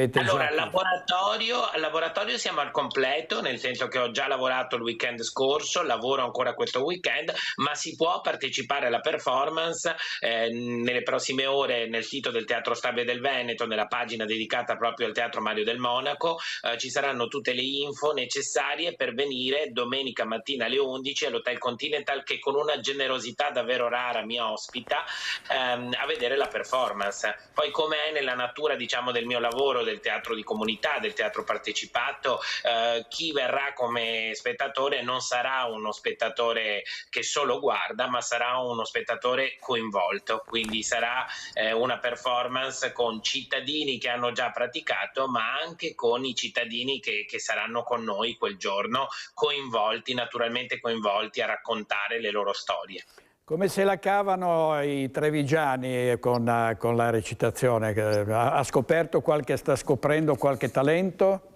laboratorio siamo al completo, nel senso che ho già lavorato il weekend scorso, lavoro ancora questo weekend, ma si può partecipare alla performance nelle prossime ore nel sito del Teatro Stabile del Veneto, nella pagina dedicata proprio al Teatro Mario del Monaco. Ci saranno tutte le info necessarie per venire domenica mattina alle 11 all'Hotel Continental, che con una generosità davvero rara mi ospita, a vedere la performance. Poi, come è nella natura, diciamo, del mio lavoro, del teatro di comunità, del teatro partecipato, chi verrà come spettatore non sarà uno spettatore che solo guarda, ma sarà uno spettatore coinvolto, quindi sarà una performance con cittadini che hanno già praticato, ma anche con i cittadini che saranno con noi quel giorno, naturalmente coinvolti a raccontare le loro storie. Come se la cavano i trevigiani con la recitazione? Sta scoprendo qualche talento?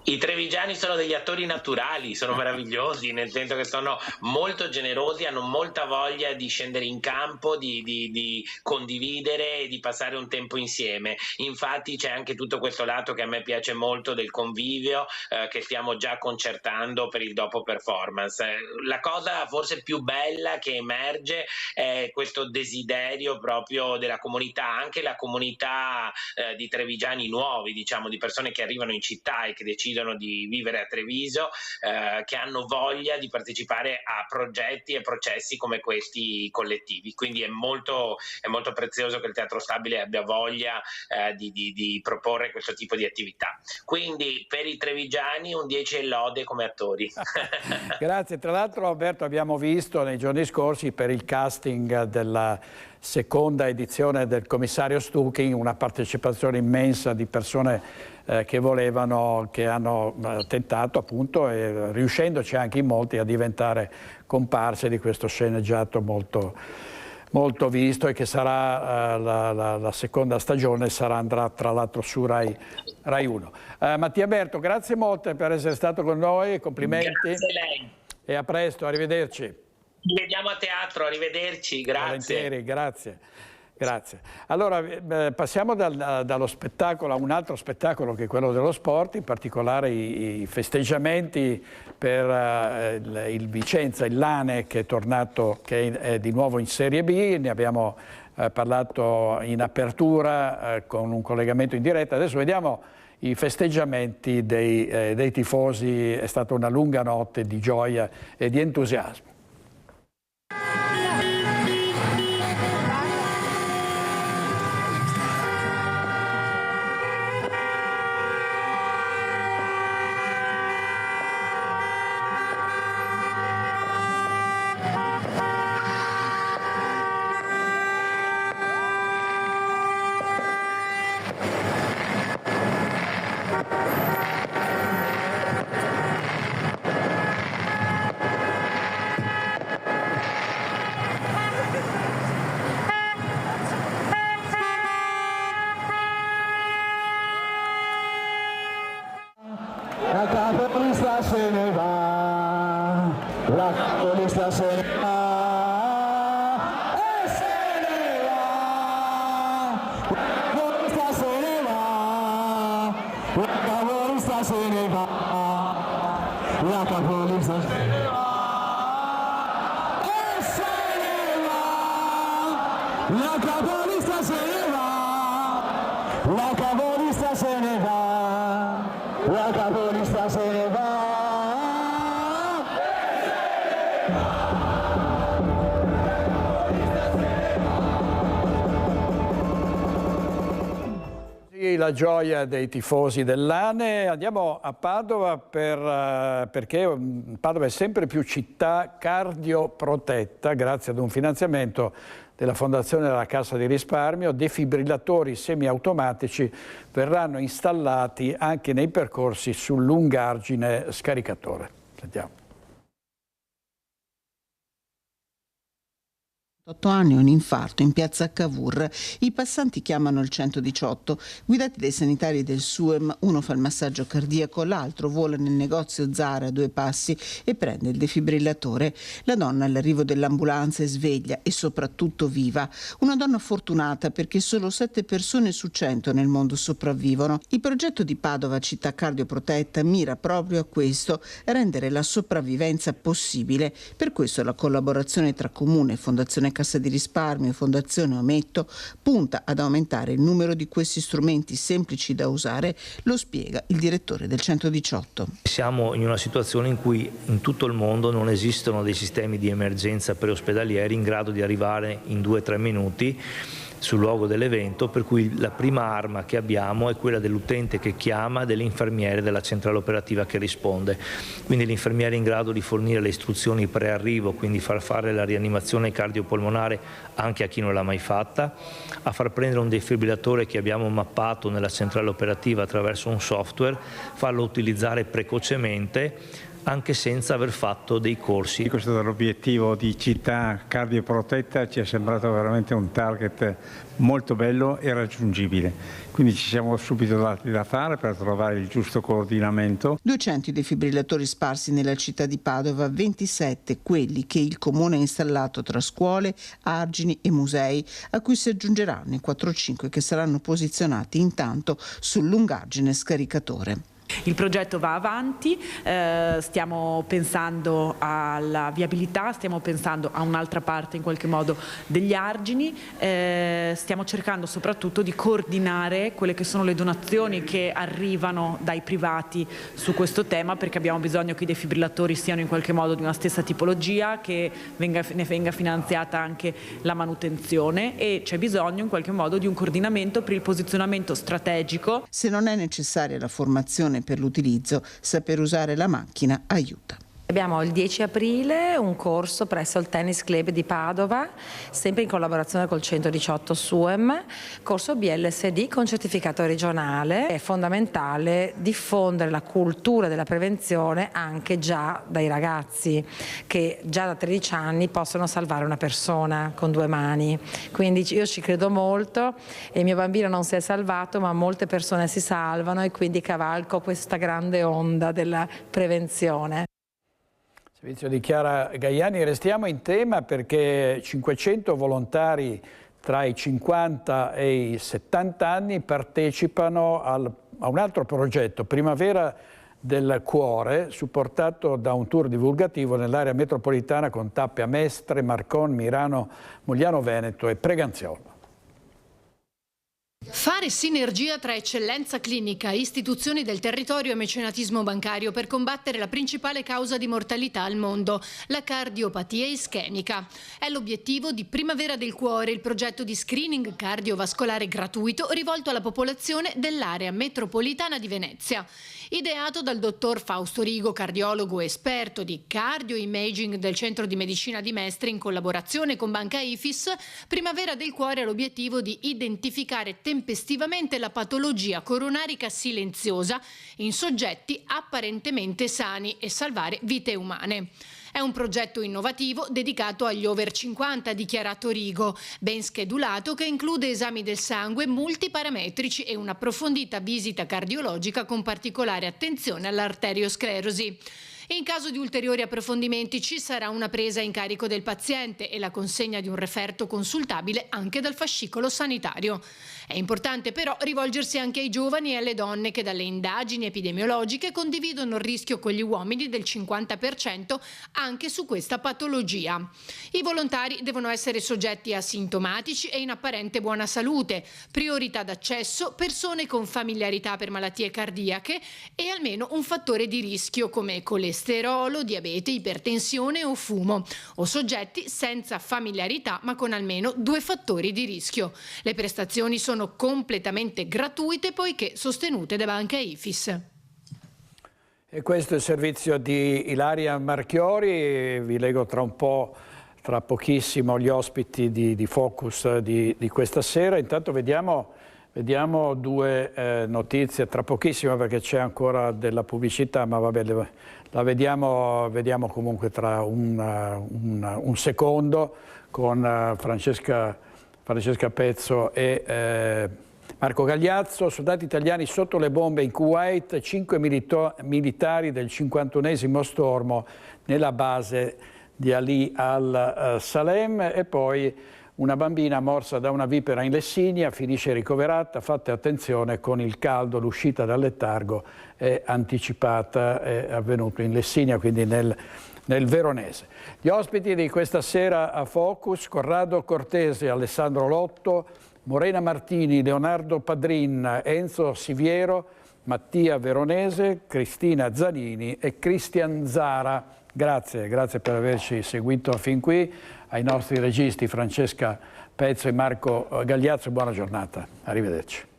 I trevigiani sono degli attori naturali, sono meravigliosi, nel senso che sono molto generosi, hanno molta voglia di scendere in campo, di condividere e di passare un tempo insieme. Infatti c'è anche tutto questo lato che a me piace molto del convivio, che stiamo già concertando per il dopo performance. La cosa forse più bella che emerge è questo desiderio proprio della comunità, anche la comunità di trevigiani nuovi, diciamo, di persone che arrivano in città e che decidono di vivere a Treviso, che hanno voglia di partecipare a progetti e processi come questi collettivi. Quindi è molto prezioso che il Teatro Stabile abbia voglia di proporre questo tipo di attività. Quindi per i trevigiani un 10 e lode come attori. Grazie. Tra l'altro, Alberto, abbiamo visto nei giorni scorsi per il casting seconda edizione del commissario Stucking, una partecipazione immensa di persone che hanno tentato appunto, e riuscendoci anche in molti, a diventare comparse di questo sceneggiato molto visto, e che sarà la seconda stagione, andrà tra l'altro su Rai 1. Mattia Berto, grazie molte per essere stato con noi, complimenti. Grazie a lei. E a presto, arrivederci. Ci vediamo a teatro, arrivederci, grazie. Volentieri, grazie. Allora passiamo dallo spettacolo a un altro spettacolo, che è quello dello sport, in particolare i festeggiamenti per il Vicenza, il Lane, che è tornato, che è di nuovo in Serie B. Ne abbiamo parlato in apertura con un collegamento in diretta. Adesso vediamo i festeggiamenti dei tifosi. È stata una lunga notte di gioia e di entusiasmo. La capolista se ne va, la capolista se ne va, e se ne va, la capolista se ne va, la capolista se ne va, la capolista se ne va, e se ne va, la capolista se ne va, la capolista se ne va. La capolista se ne va. Sì, la gioia dei tifosi dell'Ane. Andiamo a Padova perché Padova è sempre più città cardioprotetta grazie ad un finanziamento della Fondazione della Cassa di Risparmio. Defibrillatori semiautomatici verranno installati anche nei percorsi sul lungargine scaricatore. Sentiamo. 8 anni, un infarto in piazza Cavour. I passanti chiamano il 118. Guidati dai sanitari del SUEM, uno fa il massaggio cardiaco, l'altro vola nel negozio Zara a 2 passi e prende il defibrillatore. La donna all'arrivo dell'ambulanza è sveglia e soprattutto viva. Una donna fortunata perché solo 7 persone su 100 nel mondo sopravvivono. Il progetto di Padova Città Cardioprotetta mira proprio a questo, rendere la sopravvivenza possibile. Per questo la collaborazione tra Comune e Fondazione Cassa di Risparmio e Fondazione Ometto punta ad aumentare il numero di questi strumenti semplici da usare, lo spiega il direttore del 118. Siamo in una situazione in cui in tutto il mondo non esistono dei sistemi di emergenza preospedalieri in grado di arrivare in 2-3 minuti sul luogo dell'evento, per cui la prima arma che abbiamo è quella dell'utente che chiama, dell'infermiere della centrale operativa che risponde. Quindi l'infermiere è in grado di fornire le istruzioni pre-arrivo, quindi far fare la rianimazione cardiopolmonare anche a chi non l'ha mai fatta, a far prendere un defibrillatore che abbiamo mappato nella centrale operativa attraverso un software, farlo utilizzare precocemente, anche senza aver fatto dei corsi. Questo dell'obiettivo di città cardioprotetta ci è sembrato veramente un target molto bello e raggiungibile. Quindi ci siamo subito dati da fare per trovare il giusto coordinamento. 200 i defibrillatori sparsi nella città di Padova, 27 quelli che il Comune ha installato tra scuole, argini e musei, a cui si aggiungeranno i 4-5 che saranno posizionati intanto sul lungargine scaricatore. Il progetto va avanti, stiamo pensando alla viabilità, stiamo pensando a un'altra parte in qualche modo degli argini, stiamo cercando soprattutto di coordinare quelle che sono le donazioni che arrivano dai privati su questo tema, perché abbiamo bisogno che i defibrillatori siano in qualche modo di una stessa tipologia, che ne venga finanziata anche la manutenzione, e c'è bisogno in qualche modo di un coordinamento per il posizionamento strategico. Se non è necessaria la formazione per l'utilizzo, saper usare la macchina aiuta. Abbiamo il 10 aprile un corso presso il Tennis Club di Padova, sempre in collaborazione col 118 SUEM, corso BLSD con certificato regionale. È fondamentale diffondere la cultura della prevenzione anche già dai ragazzi, che già da 13 anni possono salvare una persona con 2 mani. Quindi io ci credo molto e il mio bambino non si è salvato, ma molte persone si salvano e quindi cavalco questa grande onda della prevenzione. Servizio di Chiara Gaiani, restiamo in tema perché 500 volontari tra i 50 e i 70 anni partecipano a un altro progetto, Primavera del Cuore, supportato da un tour divulgativo nell'area metropolitana con tappe a Mestre, Marcon, Mirano, Mogliano Veneto e Preganziolo. Fare sinergia tra eccellenza clinica, istituzioni del territorio e mecenatismo bancario per combattere la principale causa di mortalità al mondo, la cardiopatia ischemica. È l'obiettivo di Primavera del Cuore, il progetto di screening cardiovascolare gratuito rivolto alla popolazione dell'area metropolitana di Venezia. Ideato dal dottor Fausto Rigo, cardiologo esperto di cardioimaging del Centro di Medicina di Mestre in collaborazione con Banca Ifis, Primavera del Cuore ha l'obiettivo di identificare tempestivamente la patologia coronarica silenziosa in soggetti apparentemente sani e salvare vite umane. È un progetto innovativo dedicato agli over 50, ha dichiarato Rigo, ben schedulato, che include esami del sangue multiparametrici e un'approfondita visita cardiologica con particolare attenzione all'arteriosclerosi. In caso di ulteriori approfondimenti ci sarà una presa in carico del paziente e la consegna di un referto consultabile anche dal fascicolo sanitario. È importante però rivolgersi anche ai giovani e alle donne che dalle indagini epidemiologiche condividono il rischio con gli uomini del 50% anche su questa patologia. I volontari devono essere soggetti asintomatici e in apparente buona salute, priorità d'accesso, persone con familiarità per malattie cardiache e almeno un fattore di rischio come colesterolo, diabete, ipertensione o fumo, o soggetti senza familiarità ma con almeno 2 fattori di rischio. Le prestazioni sono completamente gratuite poiché sostenute da Banca Ifis. E questo è il servizio di Ilaria Marchiori. Vi leggo tra pochissimo gli ospiti di Focus di questa sera. Intanto vediamo 2 notizie tra pochissimo perché c'è ancora della pubblicità, ma vabbè, la vediamo comunque tra un secondo con Francesca Pezzo e Marco Gagliazzo. Soldati italiani sotto le bombe in Kuwait, 5 militari del 51esimo stormo nella base di Ali al-Salem e poi una bambina morsa da una vipera in Lessinia, finisce ricoverata. Fate attenzione con il caldo, l'uscita dal letargo è anticipata, è avvenuto in Lessinia, quindi nel Veronese. Gli ospiti di questa sera a Focus: Corrado Cortese, Alessandro Lotto, Morena Martini, Leonardo Padrin, Enzo Siviero, Mattia Veronese, Cristina Zanini e Cristian Zara. Grazie per averci seguito fin qui. Ai nostri registi Francesca Pezzo e Marco Gagliazzo, buona giornata. Arrivederci.